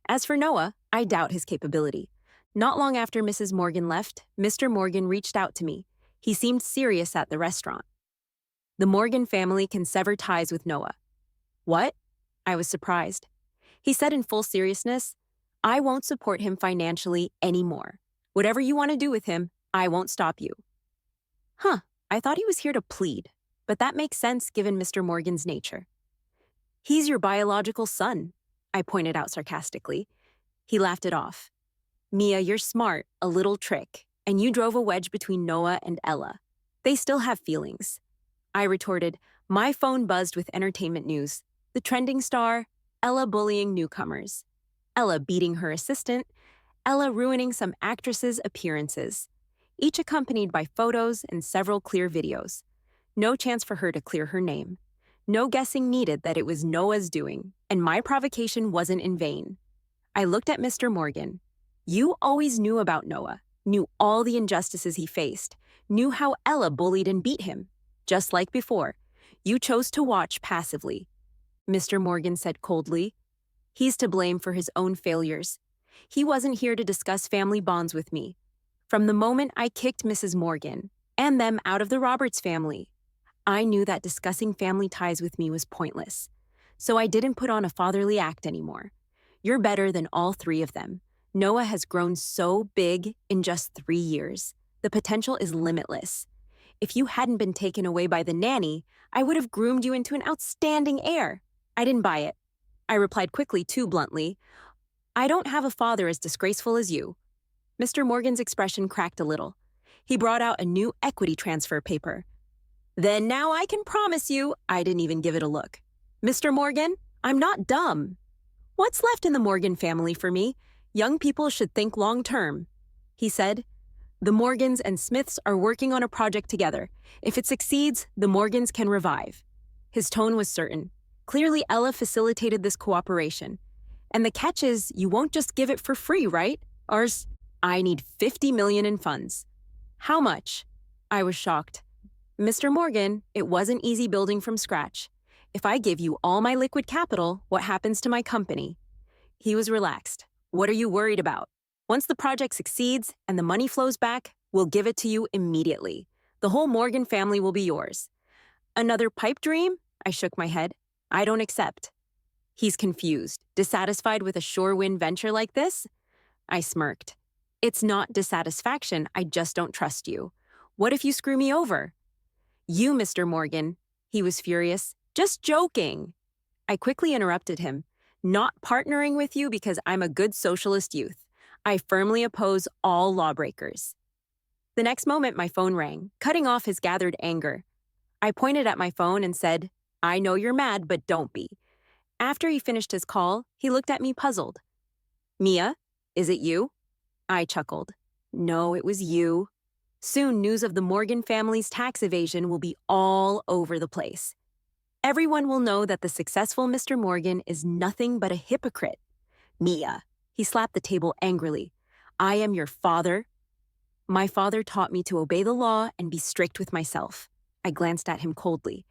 As for Noah, I doubt his capability. Not long after Mrs. Morgan left, Mr. Morgan reached out to me. He seemed serious at the restaurant. The Morgan family can sever ties with Noah. What? I was surprised. He said in full seriousness, I won't support him financially anymore. Whatever you want to do with him, I won't stop you. Huh, I thought he was here to plead, but that makes sense given Mr. Morgan's nature. He's your biological son, I pointed out sarcastically. He laughed it off. Mia, you're smart, a little trick, and you drove a wedge between Noah and Ella. They still have feelings. I retorted, my phone buzzed with entertainment news. The trending star, Ella bullying newcomers. Ella beating her assistant, Ella ruining some actresses' appearances, each accompanied by photos and several clear videos. No chance for her to clear her name. No guessing needed that it was Noah's doing, and my provocation wasn't in vain. I looked at Mr. Morgan. You always knew about Noah, knew all the injustices he faced, knew how Ella bullied and beat him. Just like before, you chose to watch passively. Mr. Morgan said coldly. He's to blame for his own failures. He wasn't here to discuss family bonds with me. From the moment I kicked Mrs. Morgan and them out of the Roberts family, I knew that discussing family ties with me was pointless. So I didn't put on a fatherly act anymore. You're better than all three of them. Noah has grown so big in just 3 years. The potential is limitless. If you hadn't been taken away by the nanny, I would have groomed you into an outstanding heir. I didn't buy it. I replied quickly, too bluntly. I don't have a father as disgraceful as you. Mr. Morgan's expression cracked a little. He brought out a new equity transfer paper. Then now I can promise you, I didn't even give it a look. Mr. Morgan, I'm not dumb. What's left in the Morgan family for me? Young people should think long-term. He said, the Morgans and Smiths are working on a project together. If it succeeds, the Morgans can revive. His tone was certain. Clearly, Ella facilitated this cooperation. And the catch is, you won't just give it for free, right? I need $50 million in funds. How much? I was shocked. Mr. Morgan, it wasn't easy building from scratch. If I give you all my liquid capital, what happens to my company? He was relaxed. What are you worried about? Once the project succeeds and the money flows back, we'll give it to you immediately. The whole Morgan family will be yours. Another pipe dream? I shook my head. I don't accept. He's confused, dissatisfied with a sure-win venture like this? I smirked. It's not dissatisfaction, I just don't trust you. What if you screw me over? You, Mr. Morgan. He was furious. Just joking. I quickly interrupted him. Not partnering with you because I'm a good socialist youth. I firmly oppose all lawbreakers. The next moment, my phone rang, cutting off his gathered anger. I pointed at my phone and said, I know you're mad, but don't be. After he finished his call, he looked at me puzzled. Mia, is it you? I chuckled. No, it was you. Soon, news of the Morgan family's tax evasion will be all over the place. Everyone will know that the successful Mr. Morgan is nothing but a hypocrite. Mia, he slapped the table angrily. I am your father. My father taught me to obey the law and be strict with myself. I glanced at him coldly.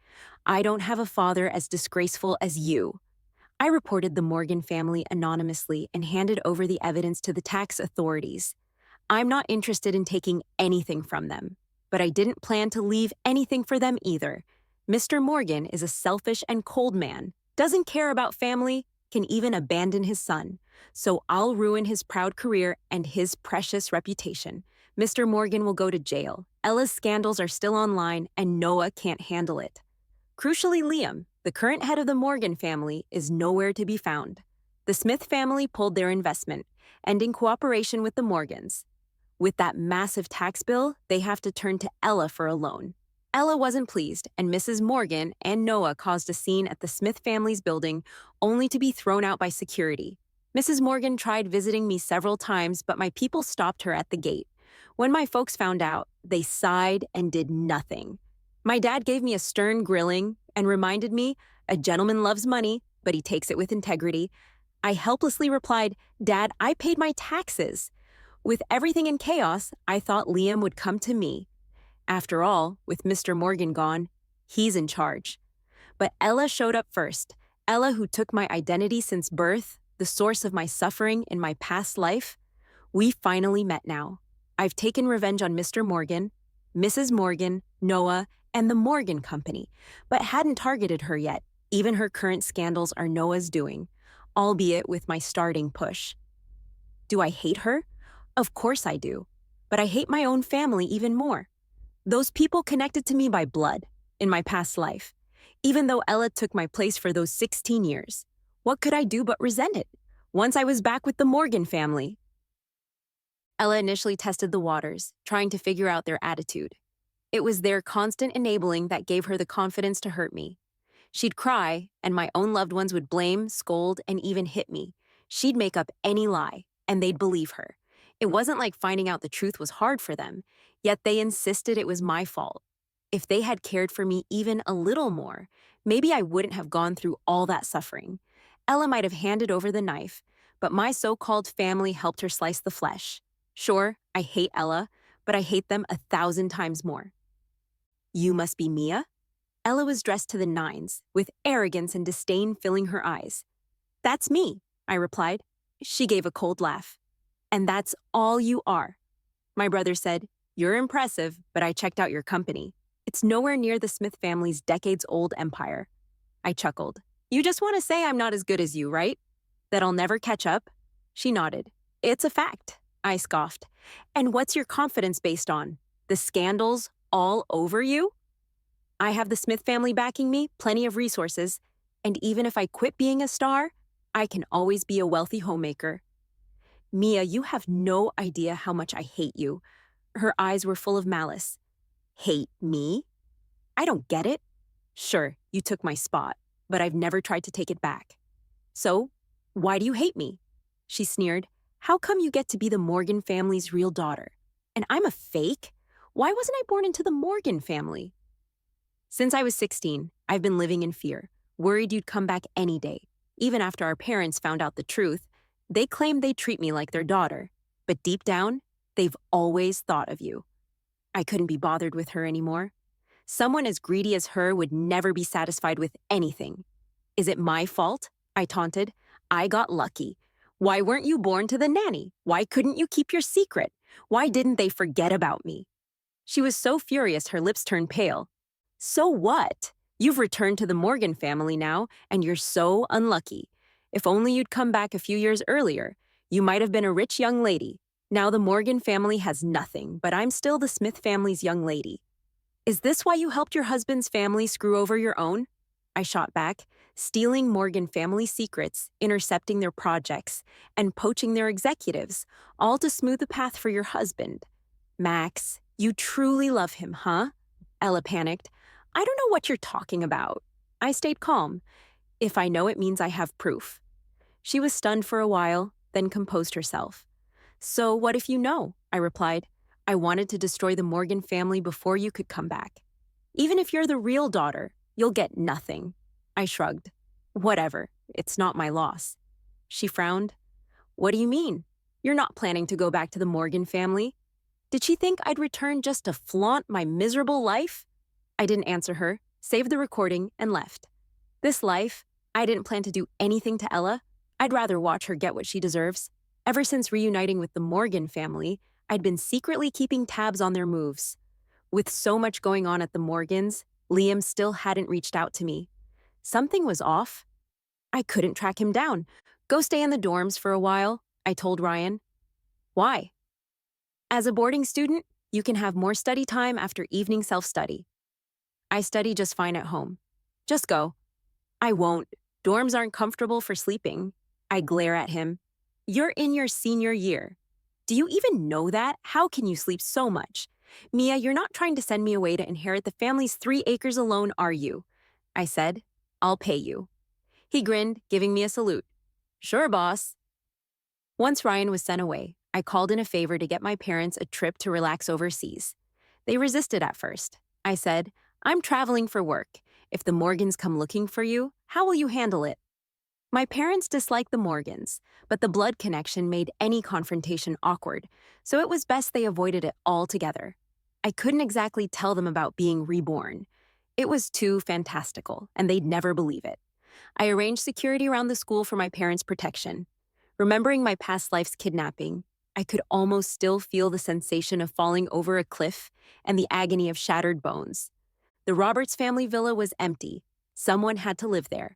I don't have a father as disgraceful as you. I reported the Morgan family anonymously and handed over the evidence to the tax authorities. I'm not interested in taking anything from them, but I didn't plan to leave anything for them either. Mr. Morgan is a selfish and cold man, doesn't care about family, can even abandon his son. So I'll ruin his proud career and his precious reputation. Mr. Morgan will go to jail. Ella's scandals are still online, and Noah can't handle it. Crucially, Liam, the current head of the Morgan family, is nowhere to be found. The Smith family pulled their investment, ending cooperation with the Morgans. With that massive tax bill, they have to turn to Ella for a loan. Ella wasn't pleased, and Mrs. Morgan and Noah caused a scene at the Smith family's building, only to be thrown out by security. Mrs. Morgan tried visiting me several times, but my people stopped her at the gate. When my folks found out, they sighed and did nothing. My dad gave me a stern grilling and reminded me, a gentleman loves money, but he takes it with integrity. I helplessly replied, Dad, I paid my taxes. With everything in chaos, I thought Liam would come to me. After all, with Mr. Morgan gone, he's in charge. But Ella showed up first. Ella, who took my identity since birth, the source of my suffering in my past life. We finally met now. I've taken revenge on Mr. Morgan, Mrs. Morgan, Noah, and the Morgan Company, but hadn't targeted her yet. Even her current scandals are Noah's doing, albeit with my starting push. Do I hate her? Of course I do. But I hate my own family even more. Those people connected to me by blood in my past life. Even though Ella took my place for those 16 years, what could I do but resent it? Once I was back with the Morgan family. Ella initially tested the waters, trying to figure out their attitude. It was their constant enabling that gave her the confidence to hurt me. She'd cry, and my own loved ones would blame, scold, and even hit me. She'd make up any lie, and they'd believe her. It wasn't like finding out the truth was hard for them, yet they insisted it was my fault. If they had cared for me even a little more, maybe I wouldn't have gone through all that suffering. Ella might have handed over the knife, but my so-called family helped her slice the flesh. Sure, I hate Ella, but I hate them 1,000 times more. You must be Mia? Ella was dressed to the nines, with arrogance and disdain filling her eyes. That's me, I replied. She gave a cold laugh. And that's all you are. My brother said, You're impressive, but I checked out your company. It's nowhere near the Smith family's decades-old empire. I chuckled. You just want to say I'm not as good as you, right? That I'll never catch up? She nodded. It's a fact, I scoffed. And what's your confidence based on? The scandals, all over you? I have the Smith family backing me, plenty of resources, and even if I quit being a star, I can always be a wealthy homemaker. Mia, you have no idea how much I hate you. Her eyes were full of malice. Hate me? I don't get it. Sure, you took my spot, but I've never tried to take it back. So, why do you hate me? She sneered. How come you get to be the Morgan family's real daughter? And I'm a fake? Why wasn't I born into the Morgan family? Since I was 16, I've been living in fear, worried you'd come back any day. Even after our parents found out the truth, they claimed they'd treat me like their daughter. But deep down, they've always thought of you. I couldn't be bothered with her anymore. Someone as greedy as her would never be satisfied with anything. Is it my fault? I taunted. I got lucky. Why weren't you born to the nanny? Why couldn't you keep your secret? Why didn't they forget about me? She was so furious her lips turned pale. So what? You've returned to the Morgan family now, and you're so unlucky. If only you'd come back a few years earlier, you might have been a rich young lady. Now the Morgan family has nothing, but I'm still the Smith family's young lady. Is this why you helped your husband's family screw over your own? I shot back, stealing Morgan family secrets, intercepting their projects, and poaching their executives, all to smooth the path for your husband. Max, you truly love him, huh? Ella panicked. I don't know what you're talking about. I stayed calm. If I know, it means I have proof. She was stunned for a while, then composed herself. So what if you know? I replied. I wanted to destroy the Morgan family before you could come back. Even if you're the real daughter, you'll get nothing. I shrugged. Whatever, it's not my loss. She frowned. What do you mean? You're not planning to go back to the Morgan family? Did she think I'd return just to flaunt my miserable life? I didn't answer her, saved the recording, and left. This life, I didn't plan to do anything to Ella. I'd rather watch her get what she deserves. Ever since reuniting with the Morgan family, I'd been secretly keeping tabs on their moves. With so much going on at the Morgans, Liam still hadn't reached out to me. Something was off. I couldn't track him down. Go stay in the dorms for a while, I told Ryan. Why? As a boarding student, you can have more study time after evening self-study. I study just fine at home. Just go. I won't. Dorms aren't comfortable for sleeping. I glare at him. You're in your senior year. Do you even know that? How can you sleep so much? Mia, you're not trying to send me away to inherit the family's 3 acres alone, are you? I said. I'll pay you. He grinned, giving me a salute. Sure, boss. Once Ryan was sent away, I called in a favor to get my parents a trip to relax overseas. They resisted at first. I said, I'm traveling for work. If the Morgans come looking for you, how will you handle it? My parents disliked the Morgans, but the blood connection made any confrontation awkward, so it was best they avoided it altogether. I couldn't exactly tell them about being reborn. It was too fantastical, and they'd never believe it. I arranged security around the school for my parents' protection. Remembering my past life's kidnapping, I could almost still feel the sensation of falling over a cliff and the agony of shattered bones. The Roberts family villa was empty. Someone had to live there.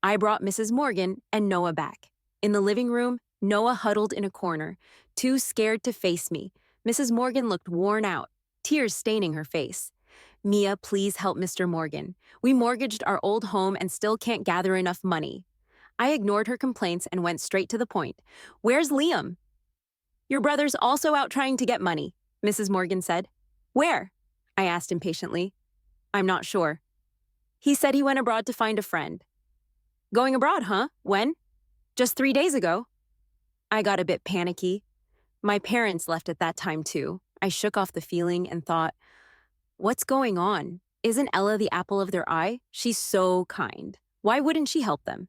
I brought Mrs. Morgan and Noah back. In the living room, Noah huddled in a corner, too scared to face me. Mrs. Morgan looked worn out, tears staining her face. Mia, please help Mr. Morgan. We mortgaged our old home and still can't gather enough money. I ignored her complaints and went straight to the point. Where's Liam? Your brother's also out trying to get money, Mrs. Morgan said. Where? I asked impatiently. I'm not sure. He said he went abroad to find a friend. Going abroad, huh? When? Just 3 days ago. I got a bit panicky. My parents left at that time too. I shook off the feeling and thought, what's going on? Isn't Ella the apple of their eye? She's so kind. Why wouldn't she help them?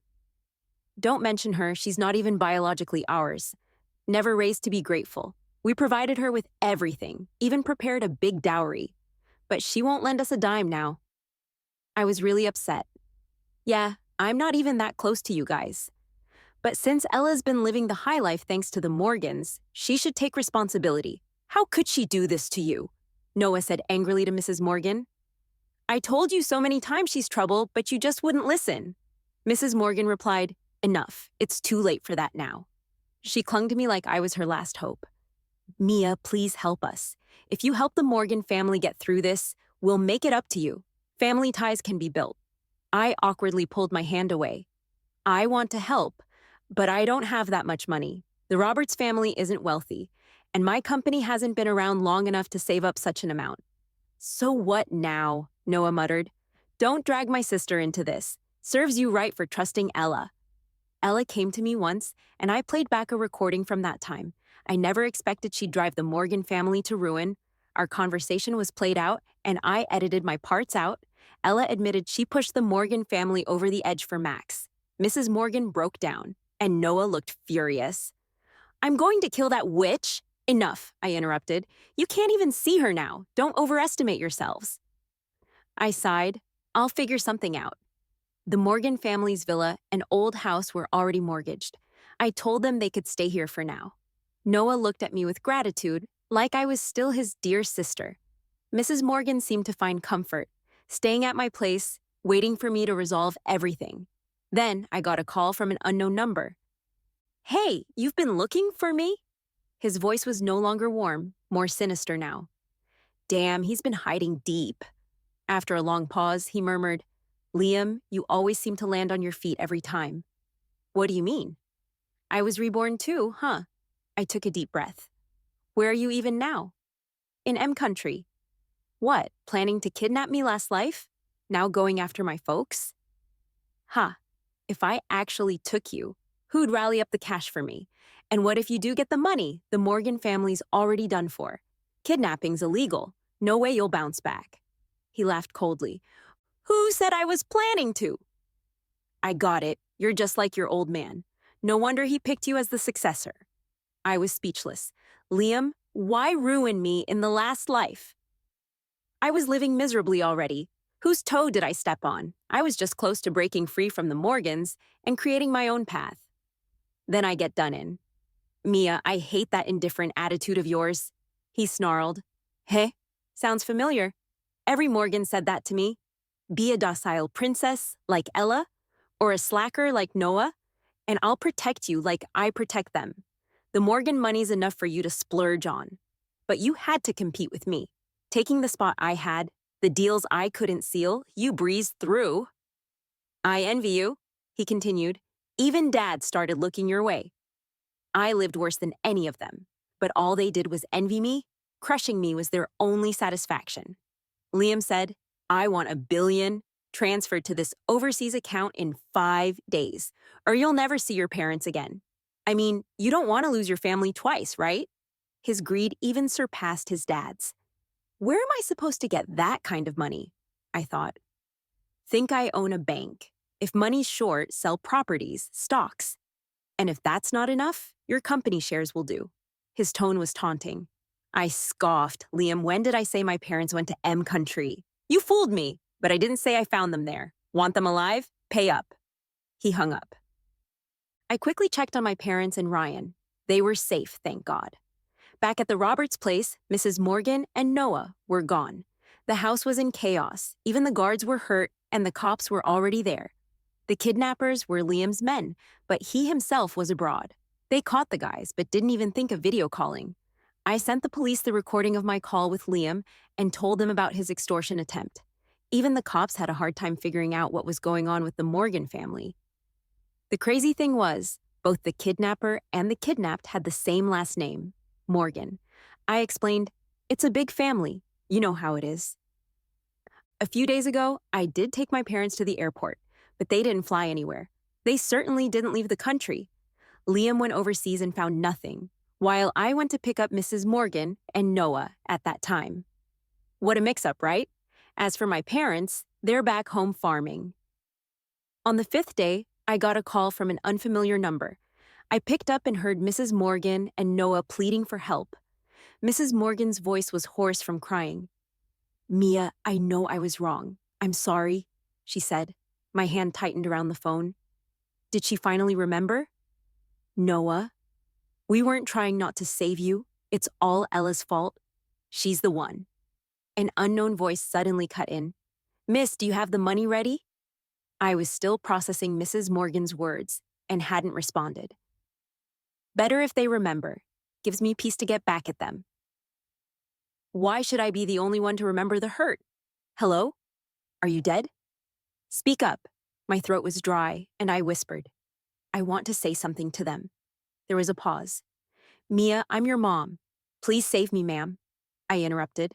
Don't mention her, she's not even biologically ours. Never raised to be grateful. We provided her with everything, even prepared a big dowry. But she won't lend us a dime now. I was really upset. Yeah, I'm not even that close to you guys. But since Ella's been living the high life thanks to the Morgans, she should take responsibility. How could she do this to you? Noah said angrily to Mrs. Morgan. I told you so many times she's trouble, but you just wouldn't listen. Mrs. Morgan replied, enough, it's too late for that now. She clung to me like I was her last hope. Mia, please help us. If you help the Morgan family get through this, we'll make it up to you. Family ties can be built. I awkwardly pulled my hand away. I want to help, but I don't have that much money. The Roberts family isn't wealthy, and my company hasn't been around long enough to save up such an amount. So what now? Noah muttered. Don't drag my sister into this. Serves you right for trusting Ella. Ella came to me once, and I played back a recording from that time. I never expected she'd drive the Morgan family to ruin. Our conversation was played out, and I edited my parts out. Ella admitted she pushed the Morgan family over the edge for Max. Mrs. Morgan broke down, and Noah looked furious. I'm going to kill that witch. Enough, I interrupted. You can't even see her now. Don't overestimate yourselves. I sighed. I'll figure something out. The Morgan family's villa and old house were already mortgaged. I told them they could stay here for now. Noah looked at me with gratitude, like I was still his dear sister. Mrs. Morgan seemed to find comfort, staying at my place, waiting for me to resolve everything. Then I got a call from an unknown number. Hey, you've been looking for me? His voice was no longer warm, more sinister now. Damn, he's been hiding deep. After a long pause, he murmured, Liam, you always seem to land on your feet every time. What do you mean? I was reborn too, huh? I took a deep breath. Where are you even now? In M country. What, planning to kidnap me last life? Now going after my folks? Ha, if I actually took you, who'd rally up the cash for me? And what if you do get the money the Morgan family's already done for? Kidnapping's illegal. No way you'll bounce back. He laughed coldly. Who said I was planning to? I got it. You're just like your old man. No wonder he picked you as the successor. I was speechless. Liam, why ruin me in the last life? I was living miserably already. Whose toe did I step on? I was just close to breaking free from the Morgans and creating my own path. Then I get done in. Mia, I hate that indifferent attitude of yours. He snarled. Hey, sounds familiar. Every Morgan said that to me. Be a docile princess like Ella, or a slacker like Noah, and I'll protect you like I protect them. The Morgan money's enough for you to splurge on. But you had to compete with me. Taking the spot I had, the deals I couldn't seal, you breezed through. I envy you, he continued. Even Dad started looking your way. I lived worse than any of them, but all they did was envy me. Crushing me was their only satisfaction. Liam said, I want $1 billion transferred to this overseas account in 5 days, or you'll never see your parents again. I mean, you don't want to lose your family twice, right? His greed even surpassed his dad's. Where am I supposed to get that kind of money? I thought. Think I own a bank. If money's short, sell properties, stocks. And if that's not enough, your company shares will do. His tone was taunting. I scoffed. Liam, when did I say my parents went to M country? You fooled me, but I didn't say I found them there. Want them alive? Pay up. He hung up. I quickly checked on my parents and Ryan. They were safe, thank God. Back at the Roberts place, Mrs. Morgan and Noah were gone. The house was in chaos. Even the guards were hurt, and the cops were already there. The kidnappers were Liam's men, but he himself was abroad. They caught the guys, but didn't even think of video calling. I sent the police the recording of my call with Liam and told them about his extortion attempt. Even the cops had a hard time figuring out what was going on with the Morgan family. The crazy thing was, both the kidnapper and the kidnapped had the same last name, Morgan. I explained, it's a big family. You know how it is. A few days ago, I did take my parents to the airport, but they didn't fly anywhere. They certainly didn't leave the country. Liam went overseas and found nothing, while I went to pick up Mrs. Morgan and Noah at that time. What a mix-up, right? As for my parents, they're back home farming. On the 5th day, I got a call from an unfamiliar number. I picked up and heard Mrs. Morgan and Noah pleading for help. Mrs. Morgan's voice was hoarse from crying. Mia, I know I was wrong. I'm sorry, she said. My hand tightened around the phone. Did she finally remember? Noah, we weren't trying not to save you. It's all Ella's fault. She's the one. An unknown voice suddenly cut in. Miss, do you have the money ready? I was still processing Mrs. Morgan's words and hadn't responded. Better if they remember. Gives me peace to get back at them. Why should I be the only one to remember the hurt? Hello? Are you dead? Speak up. My throat was dry, and I whispered, I want to say something to them. There was a pause. Mia, I'm your mom. Please save me, ma'am. I interrupted.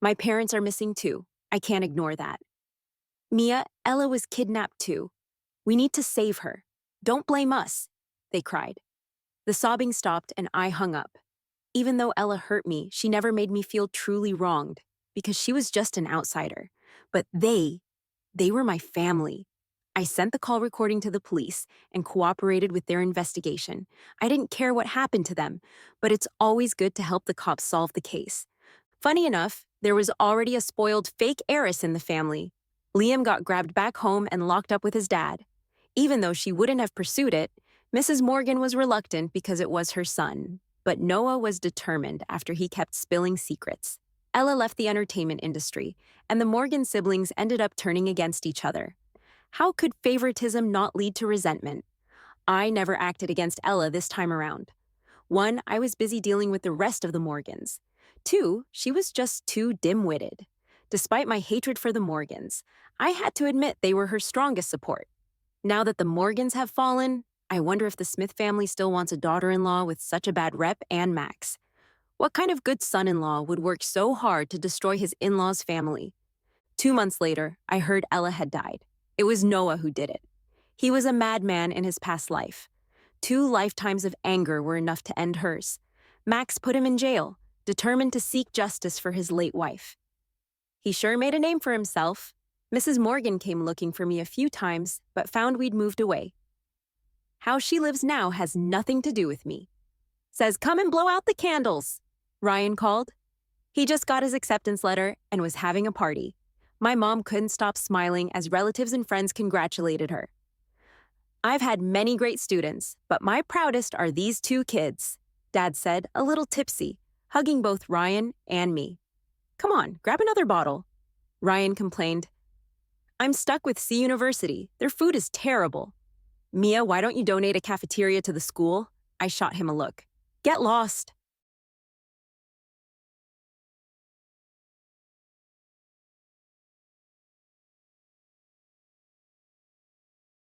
My parents are missing too. I can't ignore that. Mia, Ella was kidnapped too. We need to save her. Don't blame us, they cried. The sobbing stopped and I hung up. Even though Ella hurt me, she never made me feel truly wronged because she was just an outsider. But they were my family. I sent the call recording to the police and cooperated with their investigation. I didn't care what happened to them, but it's always good to help the cops solve the case. Funny enough, there was already a spoiled fake heiress in the family. Liam got grabbed back home and locked up with his dad. Even though she wouldn't have pursued it, Mrs. Morgan was reluctant because it was her son. But Noah was determined after he kept spilling secrets. Ella left the entertainment industry, and the Morgan siblings ended up turning against each other. How could favoritism not lead to resentment? I never acted against Ella this time around. 1, I was busy dealing with the rest of the Morgans. 2, she was just too dim-witted. Despite my hatred for the Morgans, I had to admit they were her strongest support. Now that the Morgans have fallen, I wonder if the Smith family still wants a daughter-in-law with such a bad rep and Max. What kind of good son-in-law would work so hard to destroy his in-laws' family? 2 months later, I heard Ella had died. It was Noah who did it. He was a madman in his past life. 2 lifetimes of anger were enough to end hers. Max put him in jail, determined to seek justice for his late wife. He sure made a name for himself. Mrs. Morgan came looking for me a few times, but found we'd moved away. How she lives now has nothing to do with me. Says, come and blow out the candles, Ryan called. He just got his acceptance letter and was having a party. My mom couldn't stop smiling as relatives and friends congratulated her. I've had many great students, but my proudest are these 2 kids, Dad said, a little tipsy, hugging both Ryan and me. Come on, grab another bottle. Ryan complained. I'm stuck with C University. Their food is terrible. Mia, why don't you donate a cafeteria to the school? I shot him a look. Get lost.